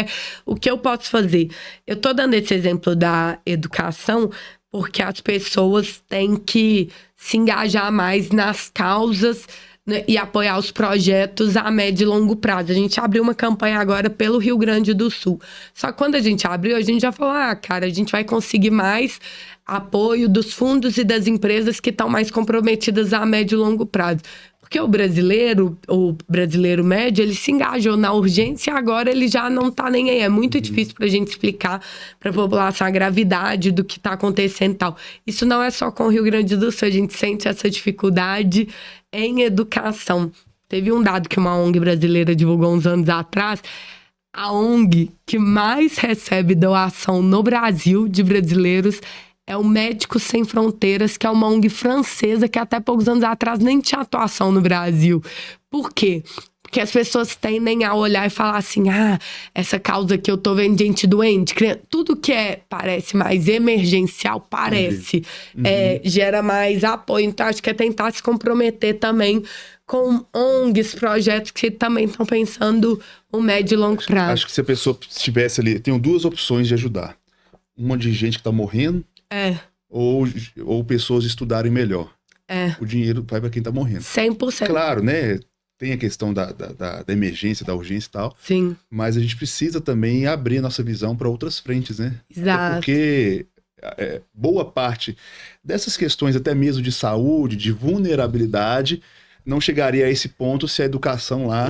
o que eu posso fazer? Eu tô dando esse exemplo da educação, porque as pessoas têm que se engajar mais nas causas, né, e apoiar os projetos a médio e longo prazo. A gente abriu uma campanha agora pelo Rio Grande do Sul. Só que quando a gente abriu, a gente já falou, cara, a gente vai conseguir mais apoio dos fundos e das empresas que estão mais comprometidas a médio e longo prazo. Porque o brasileiro médio, ele se engajou na urgência e agora ele já não tá nem aí. É muito difícil pra gente explicar pra população a gravidade do que tá acontecendo e tal. Isso não é só com o Rio Grande do Sul, a gente sente essa dificuldade em educação. Teve um dado que uma ONG brasileira divulgou uns anos atrás. A ONG que mais recebe doação no Brasil de brasileiros é o Médicos Sem Fronteiras, que é uma ONG francesa que até poucos anos atrás nem tinha atuação no Brasil. Por quê? Porque as pessoas tendem a olhar e falar assim, essa causa que eu tô vendo gente doente, tudo que parece mais emergencial, gera mais apoio. Então, acho que é tentar se comprometer também com ONGs, projetos que também estão pensando o médio e longo prazo. Acho que se a pessoa estivesse ali, tem duas opções de ajudar. Uma de gente que tá morrendo, ou pessoas estudarem melhor. O dinheiro vai para quem tá morrendo. 100%. Claro, né? Tem a questão da emergência, da urgência e tal. Sim. Mas a gente precisa também abrir nossa visão para outras frentes, né? Exato. Até porque boa parte dessas questões, até mesmo de saúde, de vulnerabilidade, não chegaria a esse ponto se a educação lá...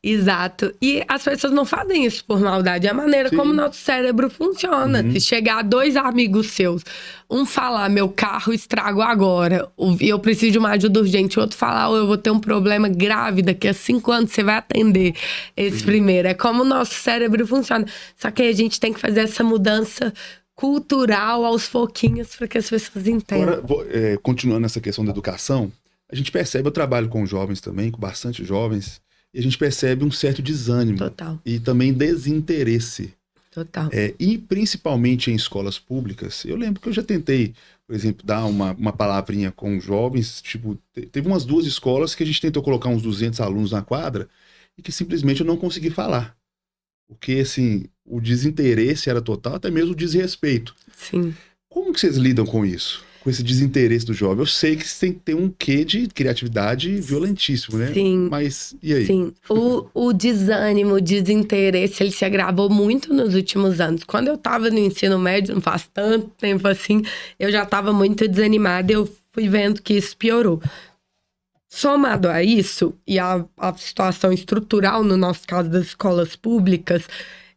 Exato. E as pessoas não fazem isso por maldade. É a maneira como o nosso cérebro funciona. Se chegar 2 amigos seus, um falar, meu carro estragou agora, e eu preciso de uma ajuda urgente, o outro falar, eu vou ter um problema grave, daqui a 5 anos você vai atender esse primeiro. É como o nosso cérebro funciona. Só que aí a gente tem que fazer essa mudança cultural aos pouquinhos para que as pessoas entendam. Agora, continuando essa questão da educação, a gente percebe, eu trabalho com jovens também, com bastante jovens, e a gente percebe um certo desânimo. Total. E também desinteresse. Total. E principalmente em escolas públicas. Eu lembro que eu já tentei, por exemplo, dar uma palavrinha com jovens, tipo, teve umas 2 escolas que a gente tentou colocar uns 200 alunos na quadra e que simplesmente eu não consegui falar. Porque, assim, o desinteresse era total, até mesmo o desrespeito. Sim. Como que vocês lidam com isso? Com esse desinteresse do jovem? Eu sei que você tem que ter um quê de criatividade violentíssimo, né? Sim. Mas, e aí? Sim. O desânimo, o desinteresse, ele se agravou muito nos últimos anos. Quando eu tava no ensino médio, não faz tanto tempo assim, eu já tava muito desanimada e eu fui vendo que isso piorou. Somado a isso, e a situação estrutural, no nosso caso das escolas públicas,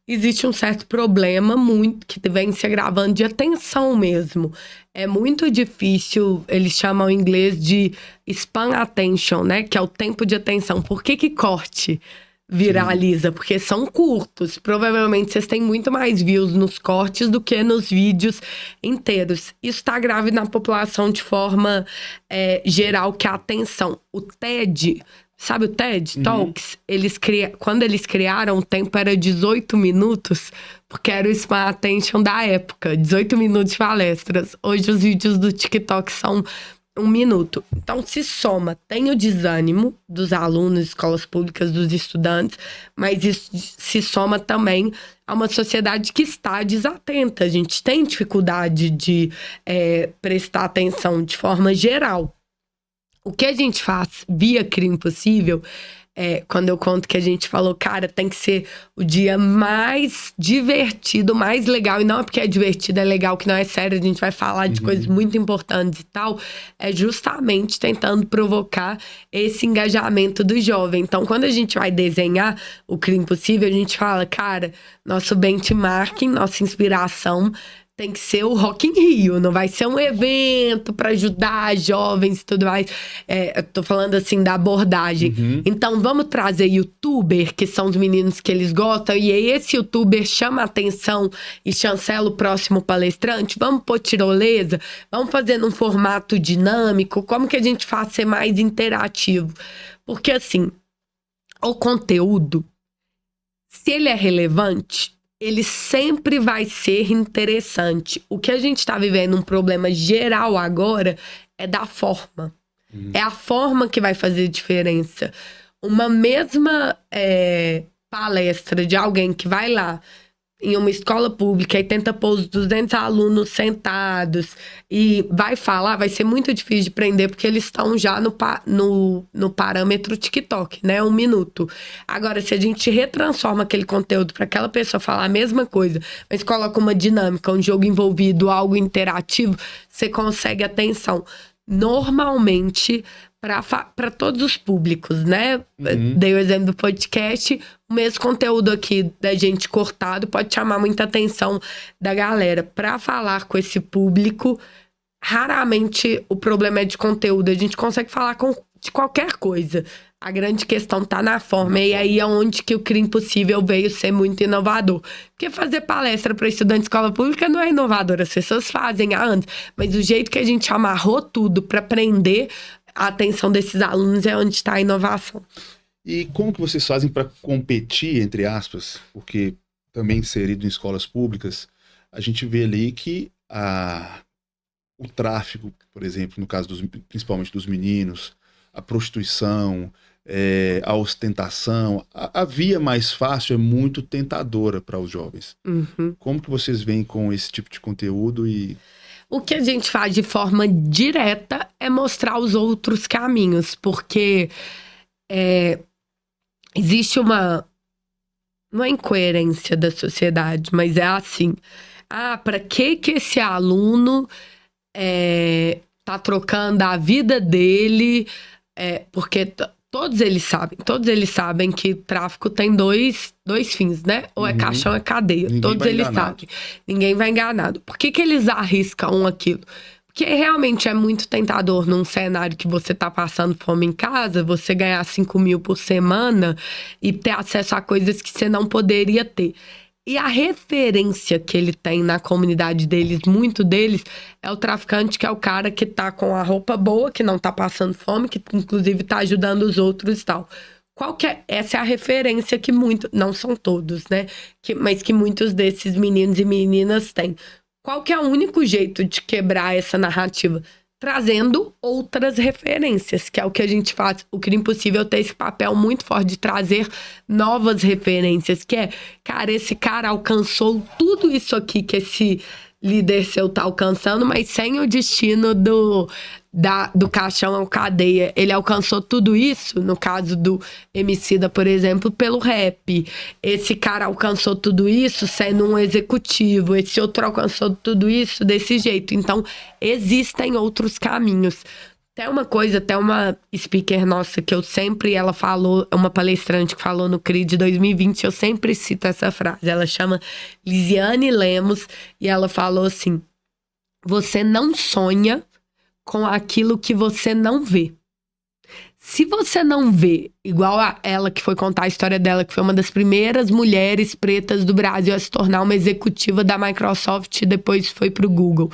existe um certo problema muito que vem se agravando de atenção mesmo. É muito difícil, eles chamam em inglês de span attention, né? Que é o tempo de atenção. Por que corte viraliza? Porque são curtos. Provavelmente vocês têm muito mais views nos cortes do que nos vídeos inteiros. Isso está grave na população de forma geral, que é a atenção. O TED... Sabe o TED Talks? Quando eles criaram, o tempo era 18 minutos, porque era o Smart Attention da época. 18 minutos de palestras. Hoje os vídeos do TikTok são 1 minuto. Então se soma, tem o desânimo dos alunos, escolas públicas, dos estudantes, mas isso se soma também a uma sociedade que está desatenta. A gente tem dificuldade de prestar atenção de forma geral. O que a gente faz via Cria Impossível, quando eu conto que a gente falou, cara, tem que ser o dia mais divertido, mais legal. E não é porque é divertido, é legal, que não é sério, a gente vai falar de coisas muito importantes e tal. É justamente tentando provocar esse engajamento do jovem. Então, quando a gente vai desenhar o Cria Impossível, a gente fala, cara, nosso benchmarking, nossa inspiração tem que ser o Rock in Rio, não vai ser um evento para ajudar jovens e tudo mais. Eu tô falando assim da abordagem. Então vamos trazer youtuber, que são os meninos que eles gostam, e aí esse youtuber chama a atenção e chancela o próximo palestrante. Vamos pôr tirolesa, vamos fazer num formato dinâmico. Como que a gente faz ser mais interativo? Porque assim, o conteúdo, se ele é relevante, ele sempre vai ser interessante. O que a gente está vivendo, um problema geral agora, é da forma. É a forma que vai fazer diferença. Uma mesma palestra de alguém que vai lá em uma escola pública e tenta pôr os 200 alunos sentados e vai falar, vai ser muito difícil de prender, porque eles estão já no parâmetro TikTok, né? 1 minuto. Agora, se a gente retransforma aquele conteúdo para aquela pessoa falar a mesma coisa, mas coloca uma dinâmica, um jogo envolvido, algo interativo, você consegue atenção. Normalmente, para todos os públicos, né? Dei o exemplo do podcast, o mesmo conteúdo aqui da gente cortado pode chamar muita atenção da galera. Para falar com esse público, raramente o problema é de conteúdo, a gente consegue falar de qualquer coisa. A grande questão tá na forma, e aí é onde que o Cria Impossível veio ser muito inovador. Porque fazer palestra para estudante de escola pública não é inovador, as pessoas fazem há anos, mas o jeito que a gente amarrou tudo para prender a atenção desses alunos é onde está a inovação. E como que vocês fazem para competir, entre aspas, porque também inserido em escolas públicas, a gente vê ali que o tráfico, por exemplo, no caso principalmente dos meninos, a prostituição, a ostentação, a via mais fácil é muito tentadora para os jovens. Como que vocês veem com esse tipo de conteúdo e... O que a gente faz de forma direta é mostrar os outros caminhos, porque existe uma... Não é incoerência da sociedade, mas é assim. Para que esse aluno tá trocando a vida dele? Porque todos eles sabem que tráfico tem dois fins, né? Ou é caixão, é cadeia. Todos eles sabem. Ninguém vai enganado. Por que eles arriscam aquilo? Porque realmente é muito tentador num cenário que você tá passando fome em casa, você ganhar 5 mil por semana e ter acesso a coisas que você não poderia ter. E a referência que ele tem na comunidade deles, muito deles, é o traficante, que é o cara que tá com a roupa boa, que não tá passando fome, que inclusive tá ajudando os outros e tal. qual que é? Essa é a referência que não são todos, né? Mas que muitos desses meninos e meninas têm. Qual que é o único jeito de quebrar essa narrativa? Trazendo outras referências, que é o que a gente faz. O Cria Impossível tem esse papel muito forte de trazer novas referências, que é, cara, esse cara alcançou tudo isso aqui que esse líder seu tá alcançando, mas sem o destino do caixão ao cadeia. Ele alcançou tudo isso, no caso do Emicida, por exemplo, pelo rap. Esse cara alcançou tudo isso sendo um executivo. Esse outro alcançou tudo isso desse jeito. Então, existem outros caminhos. Tem uma coisa, até uma speaker nossa que eu sempre, ela falou, uma palestrante que falou no CRI de 2020, eu sempre cito essa frase. Ela chama Lisiane Lemos e ela falou assim: você não sonha com aquilo que você não vê. Se você não vê, igual a ela que foi contar a história dela, que foi uma das primeiras mulheres pretas do Brasil a se tornar uma executiva da Microsoft e depois foi pro Google.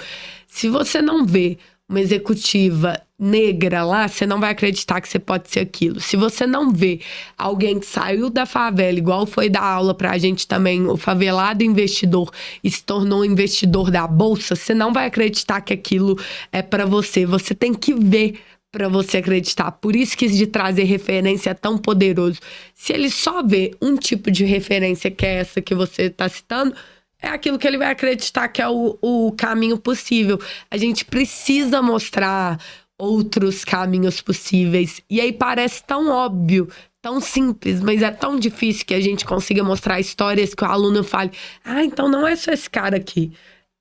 Se você não vê uma executiva negra lá, você não vai acreditar que você pode ser aquilo. Se você não vê alguém que saiu da favela, igual foi dar aula pra gente também, o favelado investidor, e se tornou um investidor da bolsa, você não vai acreditar que aquilo é pra você. Você tem que ver pra você acreditar. Por isso que isso de trazer referência é tão poderoso. Se ele só vê um tipo de referência, que é essa que você tá citando, é aquilo que ele vai acreditar que é o caminho possível. A gente precisa mostrar outros caminhos possíveis. E aí parece tão óbvio, tão simples, mas é tão difícil que a gente consiga mostrar histórias que o aluno fale: ah, então não é só esse cara aqui.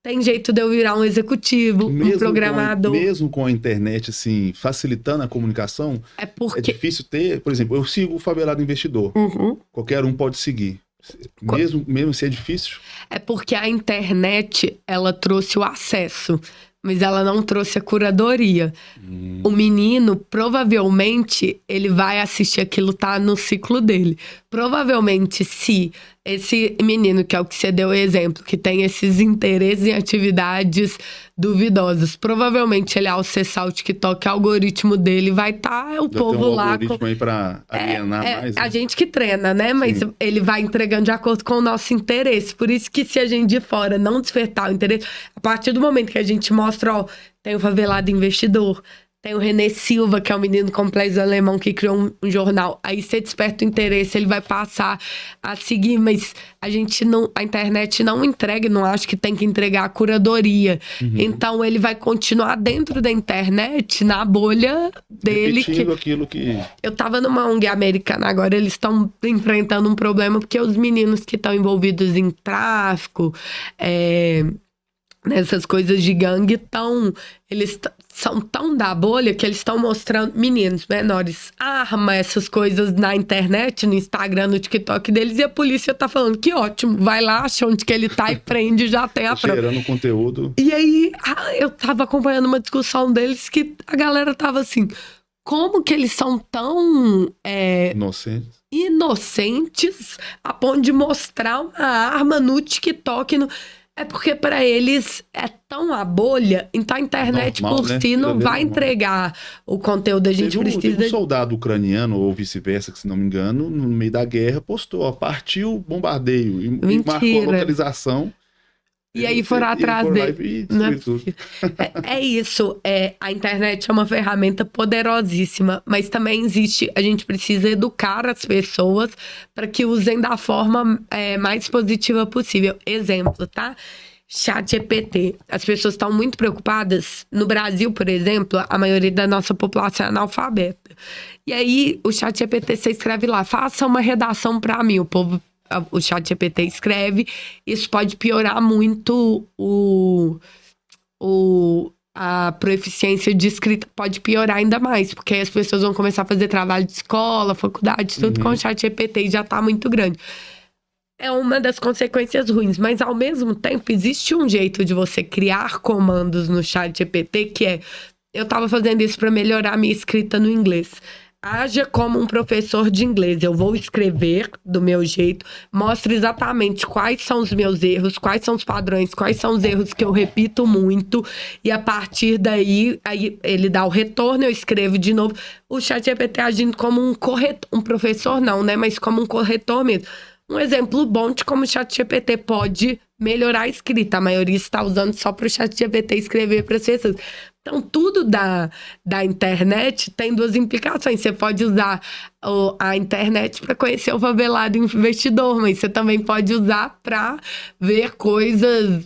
Tem jeito de eu virar um executivo, um programador. Mesmo com a internet, assim, facilitando a comunicação, é difícil ter... Por exemplo, eu sigo o Favelado Investidor. Uhum. Qualquer um pode seguir. Mesmo se é difícil. É porque a internet, ela trouxe o acesso, mas ela não trouxe a curadoria. O menino, provavelmente, ele vai assistir aquilo, tá no ciclo dele. Provavelmente, se esse menino, que é o que você deu o exemplo, que tem esses interesses em atividades duvidosas, provavelmente ele, ao acessar o TikTok, o algoritmo dele vai estar o povo tem um lá... algoritmo aí pra alienar mais. Né? A gente que treina, né? Mas sim, ele vai entregando de acordo com o nosso interesse. Por isso que se a gente de fora não despertar o interesse, a partir do momento que a gente mostra, ó, tem o Favelado Investidor, tem o René Silva, que é um menino complexo alemão que criou um jornal. Aí você desperta o interesse, ele vai passar a seguir, mas a internet não entrega, não acho que tem que entregar a curadoria. Uhum. Então ele vai continuar dentro da internet, na bolha dele. Repetindo aquilo que... Eu tava numa ONG americana agora, eles estão enfrentando um problema porque os meninos que estão envolvidos em tráfico, nessas coisas de gangue, eles são tão da bolha que eles estão mostrando meninos menores arma, essas coisas na internet, no Instagram, no TikTok deles, e a polícia tá falando que ótimo, vai lá, acha onde que ele tá e prende, já tem a prova. Gerando conteúdo. E aí, eu tava acompanhando uma discussão deles que a galera tava assim, como que eles são tão... inocentes a ponto de mostrar uma arma no TikTok, É porque para eles é tão a bolha, então a internet normal, por si não vai entregar o conteúdo. A gente precisa... Teve um soldado ucraniano, ou vice-versa, que se não me engano, no meio da guerra, postou, ó, partiu o bombardeio e marcou a localização. E aí foram atrás dele. É isso. A internet é uma ferramenta poderosíssima, mas também a gente precisa educar as pessoas para que usem da forma mais positiva possível. Exemplo, tá? ChatGPT. As pessoas estão muito preocupadas. No Brasil, por exemplo, a maioria da nossa população é analfabeta. E aí, o ChatGPT, você escreve lá, faça uma redação para mim. O ChatGPT escreve, isso pode piorar muito a proficiência de escrita, pode piorar ainda mais, porque aí as pessoas vão começar a fazer trabalho de escola, faculdade, tudo com o ChatGPT e já tá muito grande. É uma das consequências ruins, mas ao mesmo tempo existe um jeito de você criar comandos no ChatGPT que eu tava fazendo isso para melhorar a minha escrita no inglês. haja como um professor de inglês. Eu vou escrever do meu jeito, mostro exatamente quais são os meus erros, quais são os padrões, quais são os erros que eu repito muito, e a partir daí, aí ele dá o retorno, eu escrevo de novo. O ChatGPT agindo como um corretor, um professor não, né? Mas como um corretor mesmo. Um exemplo bom de como o ChatGPT pode melhorar a escrita. A maioria está usando só para o ChatGPT escrever para as pessoas. Então, tudo da internet tem duas implicações. Você pode usar a internet para conhecer o favelado investidor, mas você também pode usar para ver coisas,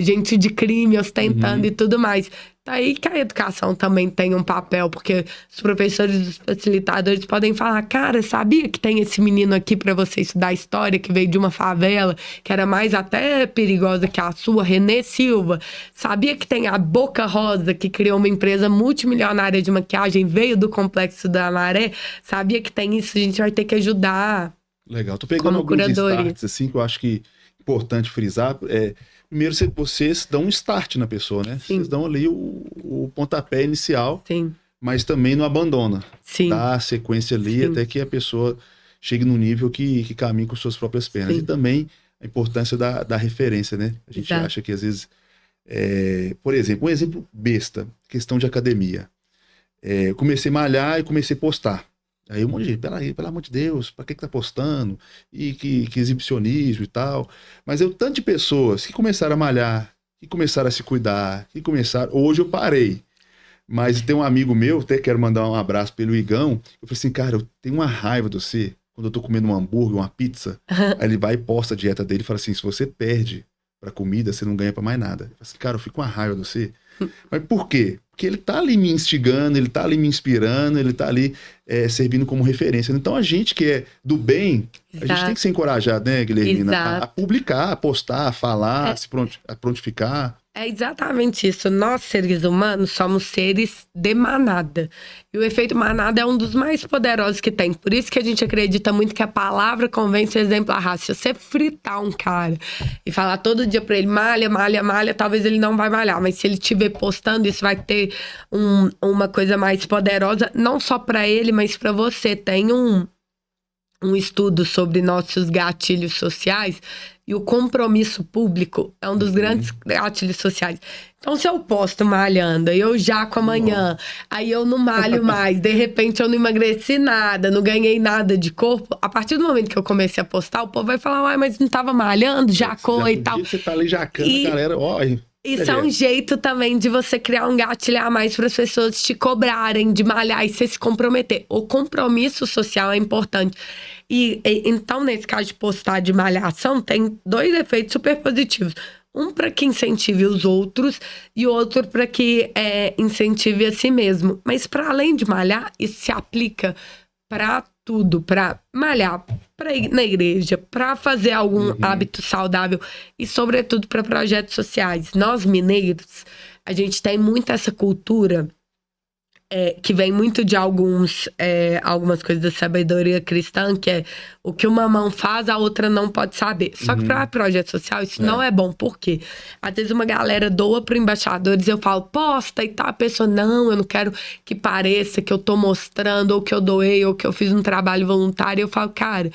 gente de crime ostentando e tudo mais. Aí que a educação também tem um papel, porque os professores e os facilitadores podem falar, cara, sabia que tem esse menino aqui para você estudar história, que veio de uma favela, que era mais até perigosa que a sua, Renê Silva? Sabia que tem a Boca Rosa, que criou uma empresa multimilionária de maquiagem, veio do Complexo da Maré? Sabia que tem isso? A gente vai ter que ajudar. Legal. Tô pegando alguns starts, assim, que eu acho que é importante frisar. Primeiro, vocês dão um start na pessoa, né? Sim. Vocês dão ali o pontapé inicial, Sim. Mas também não abandona. Sim. Dá a sequência ali até que a pessoa chegue no nível que caminhe com suas próprias pernas. Sim. E também a importância da referência, né? A gente acha que às vezes... por exemplo, um exemplo besta, questão de academia. Eu comecei a malhar e comecei a postar. Aí um monte de gente, pelo amor de Deus, pra que tá postando? E que exibicionismo e tal. Mas tanto de pessoas que começaram a malhar, que começaram a se cuidar, que começaram... Hoje eu parei. Mas tem um amigo meu, até quero mandar um abraço pelo Igão. Eu falei assim, cara, eu tenho uma raiva de você. Quando eu tô comendo um hambúrguer, uma pizza, aí ele vai e posta a dieta dele e fala assim, se você perde pra comida, você não ganha pra mais nada. Eu falei assim, cara, eu fico com uma raiva de você. Mas por quê? Porque ele tá ali me instigando, ele tá ali me inspirando, ele tá ali servindo como referência. Então a gente que é do bem, a gente tem que ser encorajado, né, Guilhermina? A publicar, a postar, a falar, a prontificar. É exatamente isso. Nós, seres humanos, somos seres de manada. E o efeito manada é um dos mais poderosos que tem. Por isso que a gente acredita muito que a palavra convence o exemplo a raça. Se você fritar um cara e falar todo dia pra ele, malha, malha, malha, talvez ele não vai malhar. Mas se ele estiver postando, isso vai ter uma coisa mais poderosa, não só pra ele, mas pra você. Tem um estudo sobre nossos gatilhos sociais, e o compromisso público é um dos grandes gatilhos sociais. Então, se eu posto malhando, eu jaco amanhã, aí eu não malho mais, de repente eu não emagreci nada, não ganhei nada de corpo, a partir do momento que eu comecei a postar, o povo vai falar, uai, mas não tava malhando, jacou e tal. Você tá ali jacando, a galera, Isso é um jeito também de você criar um gatilho a mais para as pessoas te cobrarem de malhar e você se comprometer. O compromisso social é importante. E então, nesse caso de postar de malhação, tem dois efeitos super positivos. Um para que incentive os outros e outro para que incentive a si mesmo. Mas para além de malhar, isso se aplica para tudo, para malhar, para ir na igreja, para fazer algum hábito saudável e, sobretudo, para projetos sociais. Nós, mineiros, a gente tem muito essa cultura que vem muito de algumas coisas da sabedoria cristã, que é o que uma mão faz, a outra não pode saber. Só que para projeto social, isso não é bom. Por quê? Às vezes uma galera doa para embaixadores, eu falo, posta e tal. A pessoa, não, eu não quero que pareça que eu tô mostrando, ou que eu doei, ou que eu fiz um trabalho voluntário. Eu falo, cara,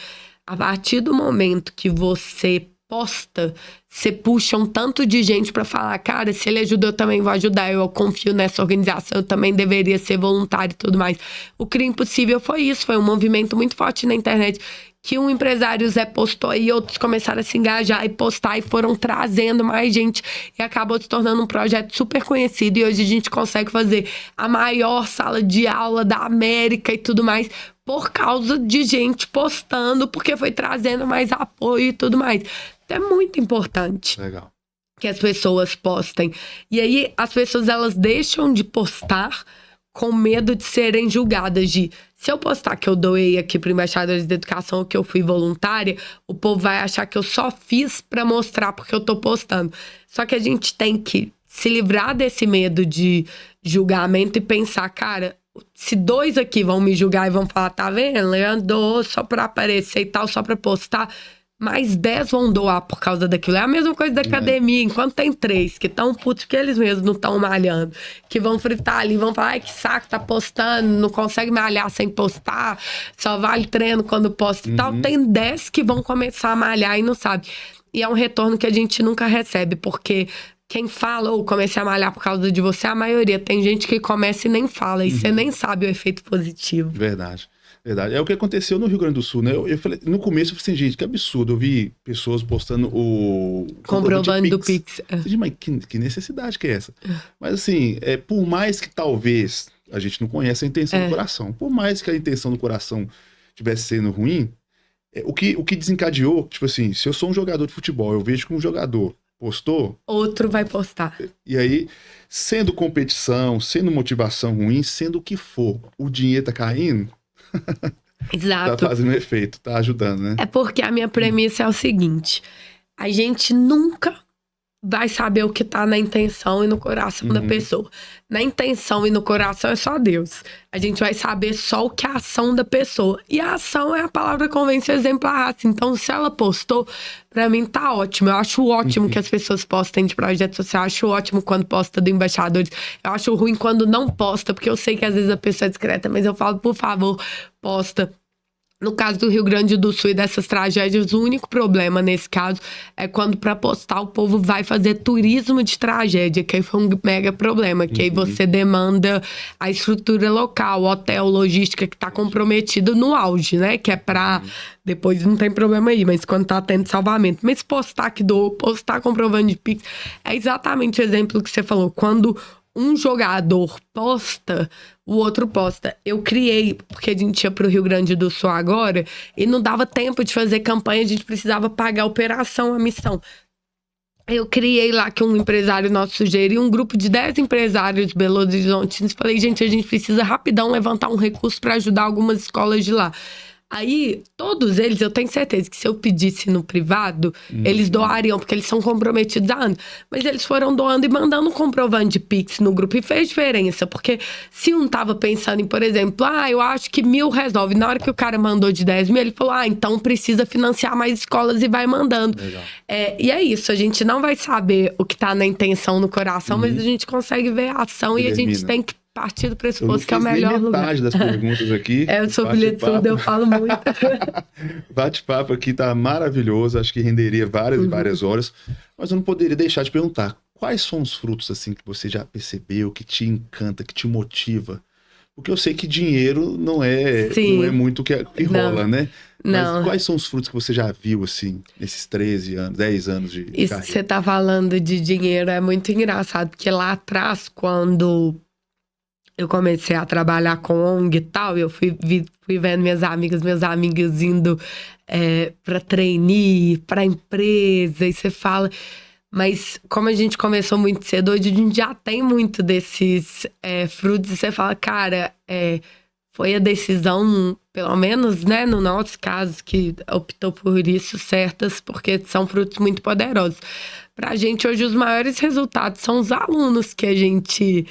a partir do momento que você posta, você puxa um tanto de gente pra falar, cara, se ele ajuda, eu também vou ajudar, eu confio nessa organização, eu também deveria ser voluntário e tudo mais. O Cria Impossível foi isso, foi um movimento muito forte na internet, que um empresário Zé postou e outros começaram a se engajar e postar e foram trazendo mais gente e acabou se tornando um projeto super conhecido e hoje a gente consegue fazer a maior sala de aula da América e tudo mais por causa de gente postando, porque foi trazendo mais apoio e tudo mais. É muito importante. Legal. Que as pessoas postem. E aí, as pessoas, elas deixam de postar com medo de serem julgadas. Se eu postar que eu doei aqui para Embaixadores da Educação ou que eu fui voluntária, o povo vai achar que eu só fiz para mostrar porque eu tô postando. Só que a gente tem que se livrar desse medo de julgamento e pensar, cara, se 2 aqui vão me julgar e vão falar, tá vendo? Leandro doou só para aparecer e tal, só para postar... mais 10 vão doar por causa daquilo. É a mesma coisa da academia, enquanto tem 3 que estão putos porque eles mesmos não estão malhando, que vão fritar ali, vão falar, ai, que saco, tá postando, não consegue malhar sem postar, só vale treino quando posta e tal. Tem 10 que vão começar a malhar e não sabe. E é um retorno que a gente nunca recebe, porque quem fala, ou comecei a malhar por causa de você, a maioria. Tem gente que começa e nem fala, e você nem sabe o efeito positivo. Verdade. Verdade. É o que aconteceu no Rio Grande do Sul, né? Eu falei, no começo eu falei assim, gente, que absurdo. Eu vi pessoas postando o Comprovando do Pix. Mas que necessidade que é essa? Mas assim, por mais que talvez a gente não conheça a intenção do coração, por mais que a intenção do coração estivesse sendo ruim, o que desencadeou, tipo assim, se eu sou um jogador de futebol, eu vejo que um jogador postou, outro vai postar. E aí, sendo competição, sendo motivação ruim, sendo o que for, o dinheiro tá caindo, Exato. tá fazendo efeito, tá ajudando, né? É porque a minha premissa é o seguinte: a gente nunca vai saber o que tá na intenção e no coração da pessoa. Na intenção e no coração é só Deus. A gente vai saber só o que é a ação da pessoa. E a ação é a palavra convence o exemplo arrasta. Então, se ela postou, pra mim tá ótimo. Eu acho ótimo que as pessoas postem de projeto social. Eu acho ótimo quando posta do Embaixadores. Eu acho ruim quando não posta, porque eu sei que às vezes a pessoa é discreta, mas eu falo, por favor, posta. No caso do Rio Grande do Sul e dessas tragédias, o único problema nesse caso é quando para postar o povo vai fazer turismo de tragédia, que aí foi um mega problema, que aí você demanda a estrutura local, hotel, logística que tá comprometido no auge, né? Que é pra... Depois não tem problema aí, mas quando tá tendo salvamento. Mas postar que doou, postar comprovando de Pix, é exatamente o exemplo que você falou. Quando um jogador posta, o outro posta. Eu criei, porque a gente ia pro Rio Grande do Sul agora, e não dava tempo de fazer campanha, a gente precisava pagar a operação, a missão. Eu criei lá que um empresário nosso sugeriu, um grupo de 10 empresários de Belo Horizonte. Falei, gente, a gente precisa rapidão levantar um recurso para ajudar algumas escolas de lá. Aí, todos eles, eu tenho certeza que se eu pedisse no privado, eles doariam, porque eles são comprometidos há anos. Mas eles foram doando e mandando um comprovante de Pix no grupo. E fez diferença, porque se um tava pensando em, por exemplo, eu acho que 1.000 resolve. Na hora que o cara mandou de 10 mil, ele falou, então precisa financiar mais escolas e vai mandando. E é isso, a gente não vai saber o que tá na intenção, no coração, mas a gente consegue ver a ação e a gente tem que partir do pressuposto que é o melhor lugar. Eu não fiz nem metade das perguntas aqui. Eu sou filha de tudo, eu falo muito. Bate-papo aqui tá maravilhoso, acho que renderia várias e várias horas, mas eu não poderia deixar de perguntar, quais são os frutos assim que você já percebeu, que te encanta, que te motiva? Porque eu sei que dinheiro não é muito o que rola, né? Não. Mas quais são os frutos que você já viu, assim, nesses 13 anos, 10 anos de Isso carreira? que você tá falando de dinheiro é muito engraçado, porque lá atrás, quando eu comecei a trabalhar com ONG e tal, eu fui vendo minhas amigas indo pra trainee, pra empresa, e você fala... Mas como a gente começou muito cedo, hoje a gente já tem muito desses frutos, e você fala, cara, foi a decisão, pelo menos, né, no nosso caso, que optou por isso, certas, porque são frutos muito poderosos. Pra gente, hoje, os maiores resultados são os alunos que a gente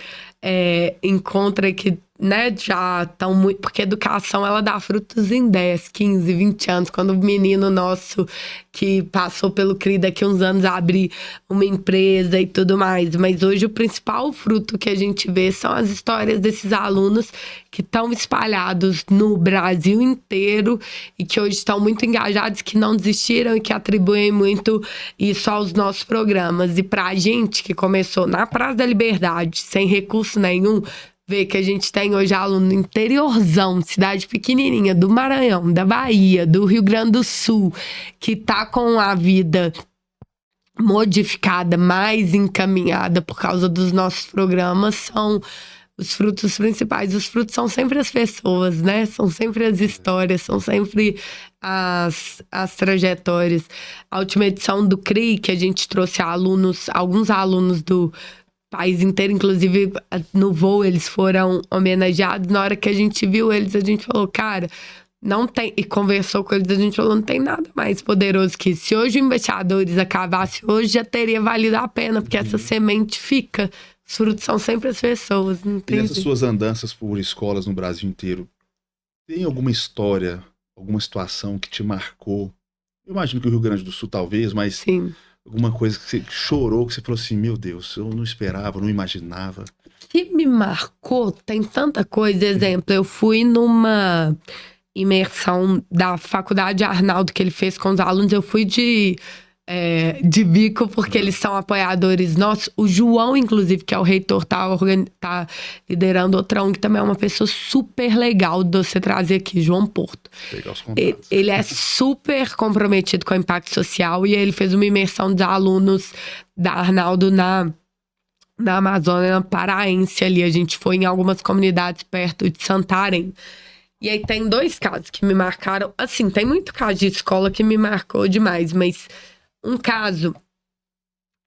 encontra que, né, já estão muito... Porque a educação, ela dá frutos em 10, 15, 20 anos. Quando o menino nosso, que passou pelo CRI daqui uns anos, abrir uma empresa e tudo mais. Mas hoje, o principal fruto que a gente vê são as histórias desses alunos que estão espalhados no Brasil inteiro e que hoje estão muito engajados, que não desistiram e que atribuem muito isso aos nossos programas. E pra gente, que começou na Praça da Liberdade, sem recurso nenhum, ver que a gente tem hoje aluno no interiorzão, cidade pequenininha, do Maranhão, da Bahia, do Rio Grande do Sul, que tá com a vida modificada, mais encaminhada por causa dos nossos programas, são os frutos principais. Os frutos são sempre as pessoas, né? São sempre as histórias, são sempre as trajetórias. A última edição do CRI, que a gente trouxe alguns alunos do país inteiro, inclusive no voo eles foram homenageados. Na hora que a gente viu eles, a gente falou, cara, não tem... E conversou com eles, a gente falou, não tem nada mais poderoso que isso. Se hoje o Embaixadores acabasse hoje, já teria valido a pena, porque essa semente fica. Os frutos são sempre as pessoas, não tem nessas suas andanças por escolas no Brasil inteiro, tem alguma história, alguma situação que te marcou, Eu imagino que o Rio Grande do Sul talvez, mas Sim. alguma coisa que você chorou, que você falou assim, meu Deus, eu não esperava, não imaginava. O que me marcou, tem tanta coisa. Exemplo, eu fui numa imersão da Faculdade Arnaldo que ele fez com os alunos. Eu fui de bico, porque eles são apoiadores nossos. O João, inclusive, que é o reitor, tá liderando outra ONG, que também é uma pessoa super legal de você trazer aqui, João Porto. Pegar os contatos. Ele é super comprometido com o impacto social e ele fez uma imersão de alunos da Arnaldo na Amazônia Paraense ali. A gente foi em algumas comunidades perto de Santarém. E aí tem 2 casos que me marcaram. Assim, tem muito caso de escola que me marcou demais, mas um caso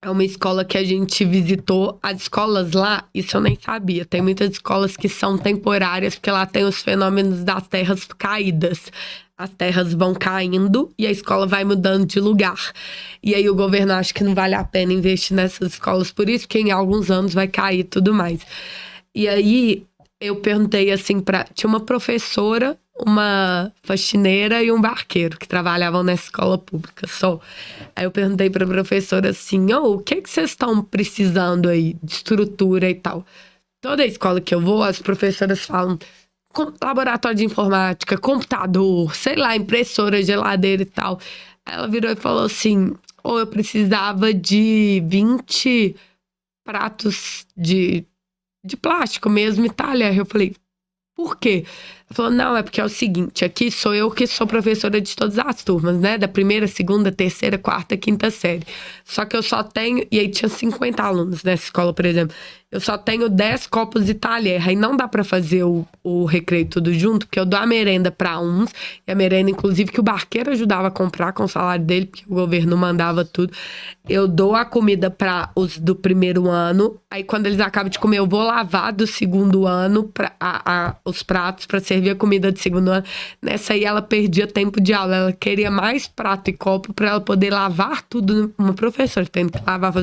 é uma escola que a gente visitou. As escolas lá, isso eu nem sabia. Tem muitas escolas que são temporárias, porque lá tem os fenômenos das terras caídas. As terras vão caindo e a escola vai mudando de lugar. E aí o governo acha que não vale a pena investir nessas escolas por isso, porque em alguns anos vai cair e tudo mais. E aí eu perguntei assim tinha uma professora, uma faxineira e um barqueiro que trabalhavam nessa escola pública só. Aí eu perguntei pra professora assim, o que vocês estão precisando aí de estrutura e tal? Toda escola que eu vou, as professoras falam laboratório de informática, computador, sei lá, impressora, geladeira e tal. Aí ela virou e falou assim, eu precisava de 20 pratos de plástico mesmo e talher. Eu falei, por quê? Ela falou, não, é porque é o seguinte, aqui sou eu que sou professora de todas as turmas, né? Da primeira, segunda, terceira, quarta, quinta série. Só que eu só tenho... E aí tinha 50 alunos nessa escola, por exemplo. Eu só tenho 10 copos de talher. Aí não dá pra fazer o recreio tudo junto, porque eu dou a merenda pra uns. E a merenda, inclusive, que o barqueiro ajudava a comprar com o salário dele, porque o governo mandava tudo. Eu dou a comida pra os do primeiro ano. Aí quando eles acabam de comer, eu vou lavar do segundo ano os pratos pra servir a comida de segundo ano. Nessa aí ela perdia tempo de aula. Ela queria mais prato e copo pra ela poder lavar tudo. Uma professora tendo que lavar, pra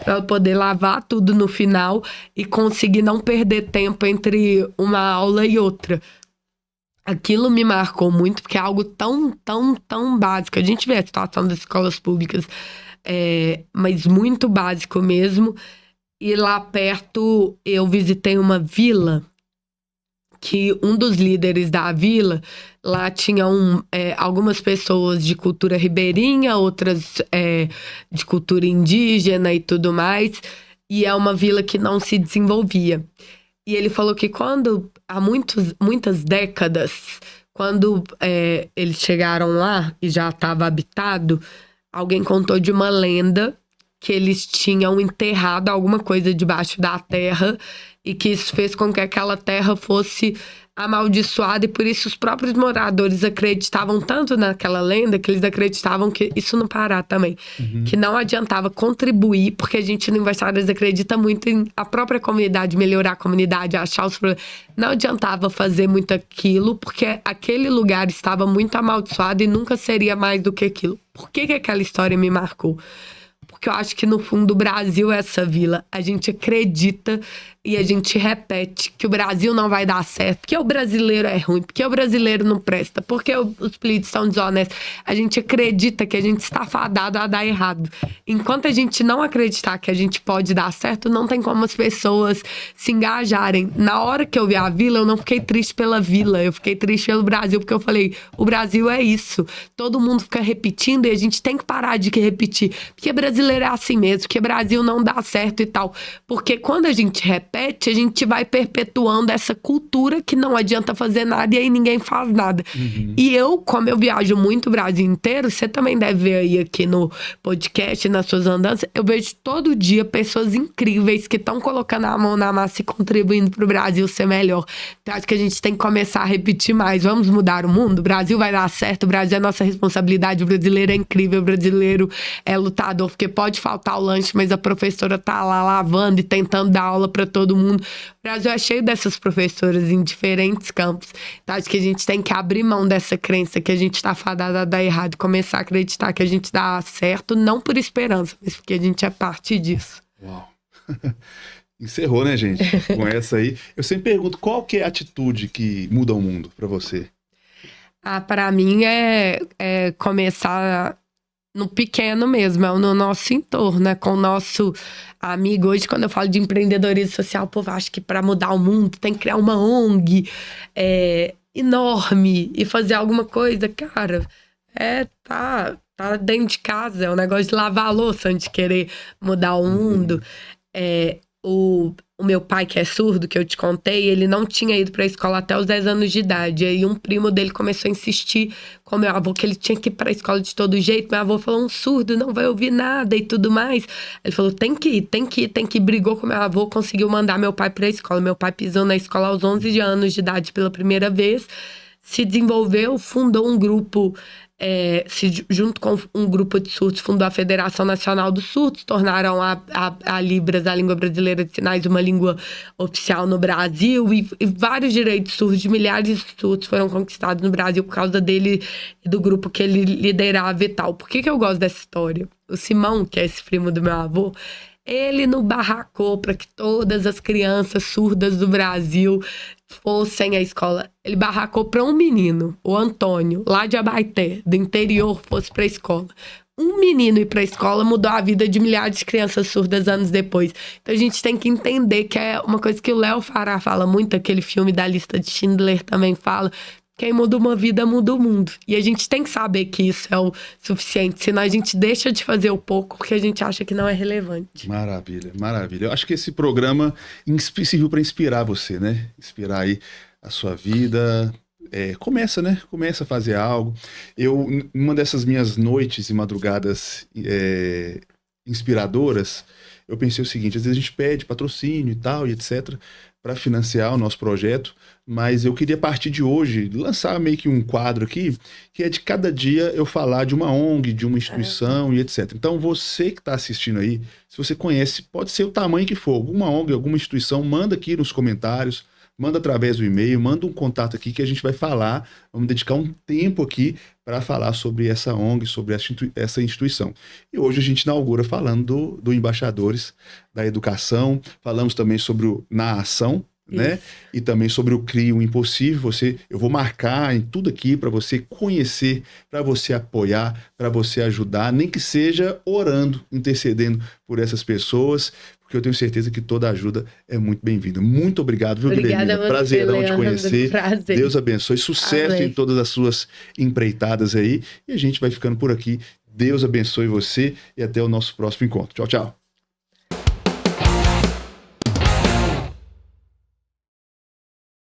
ela poder lavar tudo no final e conseguir não perder tempo entre uma aula e outra. Aquilo me marcou muito, porque é algo tão, tão, tão básico. A gente vê a situação das escolas públicas, mas muito básico mesmo. E lá perto eu visitei uma vila que um dos líderes da vila, lá tinham algumas pessoas de cultura ribeirinha, outras de cultura indígena e tudo mais, e é uma vila que não se desenvolvia. E ele falou que há muitas décadas, quando eles chegaram lá e já estava habitado, alguém contou de uma lenda que eles tinham enterrado alguma coisa debaixo da terra e que isso fez com que aquela terra fosse amaldiçoada e por isso os próprios moradores acreditavam tanto naquela lenda que eles acreditavam que isso no Pará também, que não adiantava contribuir, porque a gente no Universitários acredita muito em a própria comunidade, melhorar a comunidade, achar os problemas. Não adiantava fazer muito aquilo, porque aquele lugar estava muito amaldiçoado e nunca seria mais do que aquilo. Por que aquela história me marcou? Porque eu acho que no fundo o Brasil é essa vila. A gente acredita e a gente repete que o Brasil não vai dar certo, porque o brasileiro é ruim, porque o brasileiro não presta, porque os políticos são desonestos. A gente acredita que a gente está fadado a dar errado. Enquanto a gente não acreditar que a gente pode dar certo, não tem como as pessoas se engajarem. Na hora que eu vi a vila, eu não fiquei triste pela vila, eu fiquei triste pelo Brasil, porque eu falei, o Brasil é isso. Todo mundo fica repetindo e a gente tem que parar de repetir, porque brasileiro é assim mesmo, porque Brasil não dá certo e tal. Porque quando a gente repete, a gente vai perpetuando essa cultura que não adianta fazer nada e aí ninguém faz nada. E eu, como eu viajo muito o Brasil inteiro, você também deve ver aí aqui no podcast, nas suas andanças, eu vejo todo dia pessoas incríveis que estão colocando a mão na massa e contribuindo pro Brasil ser melhor. Então acho que a gente tem que começar a repetir mais. Vamos mudar o mundo? O Brasil vai dar certo, o Brasil é nossa responsabilidade, o brasileiro é incrível, o brasileiro é lutador, porque pode faltar o lanche, mas a professora tá lá lavando e tentando dar aula para todo mundo. O Brasil é cheio dessas professoras em diferentes campos. Então acho que a gente tem que abrir mão dessa crença que a gente tá fadada a dar errado e começar a acreditar que a gente dá certo, não por esperança, mas porque a gente é parte disso. Uau! Encerrou, né, gente? Com essa aí. Eu sempre pergunto, qual que é a atitude que muda o mundo para você? Para mim é começar no pequeno mesmo, é no nosso entorno, né? Com o nosso amigo. Hoje, quando eu falo de empreendedorismo social, o povo acha que para mudar o mundo tem que criar uma ONG enorme e fazer alguma coisa. Cara, tá dentro de casa, é um negócio de lavar a louça antes de querer mudar o mundo. O meu pai, que é surdo, que eu te contei, ele não tinha ido pra escola até os 10 anos de idade. E aí um primo dele começou a insistir com meu avô que ele tinha que ir pra escola de todo jeito. Meu avô falou, um surdo não vai ouvir nada e tudo mais. Ele falou, tem que ir. Brigou com meu avô, conseguiu mandar meu pai pra escola. Meu pai pisou na escola aos 11 anos de idade pela primeira vez. Se desenvolveu, fundou um grupo... junto com um grupo de surdos, fundou a Federação Nacional dos Surdos, tornaram a Libras, a língua brasileira de sinais, uma língua oficial no Brasil, e vários direitos surdos, de milhares de surdos foram conquistados no Brasil por causa dele e do grupo que ele liderava e tal. Por que eu gosto dessa história? O Simão, que é esse primo do meu avô, ele não barracou para que todas as crianças surdas do Brasil fossem à escola. Ele barracou para um menino, o Antônio, lá de Abaeté, do interior, fosse para a escola. Um menino ir para a escola mudou a vida de milhares de crianças surdas anos depois. Então a gente tem que entender que é uma coisa que o Léo Fará fala muito, aquele filme da Lista de Schindler também fala. Quem muda uma vida, muda o mundo. E a gente tem que saber que isso é o suficiente. Senão a gente deixa de fazer o pouco porque a gente acha que não é relevante. Maravilha, maravilha. Eu acho que esse programa serviu para inspirar você, né? Inspirar aí a sua vida. Começa, né? Começa a fazer algo. Uma dessas minhas noites e madrugadas inspiradoras, eu pensei o seguinte, às vezes a gente pede patrocínio e tal, e etc., para financiar o nosso projeto, mas eu queria, a partir de hoje, lançar meio que um quadro aqui, que é de cada dia eu falar de uma ONG, de uma instituição e etc. Então, você que está assistindo aí, se você conhece, pode ser o tamanho que for, alguma ONG, alguma instituição, manda aqui nos comentários, manda através do e-mail, manda um contato aqui que a gente vai falar, vamos dedicar um tempo aqui para falar sobre essa ONG, sobre essa instituição. E hoje a gente inaugura falando do Embaixadores da Educação, falamos também sobre o Na Ação, né? E também sobre o CRI o Impossível. Eu vou marcar em tudo aqui para você conhecer, para você apoiar, para você ajudar, nem que seja orando, intercedendo por essas pessoas, porque eu tenho certeza que toda ajuda é muito bem-vinda. Muito obrigado, viu, Guilhermina? Prazerão te conhecer. Prazer. Deus abençoe. Sucesso Amém. em todas as suas empreitadas aí. E a gente vai ficando por aqui. Deus abençoe você e até o nosso próximo encontro. Tchau, tchau.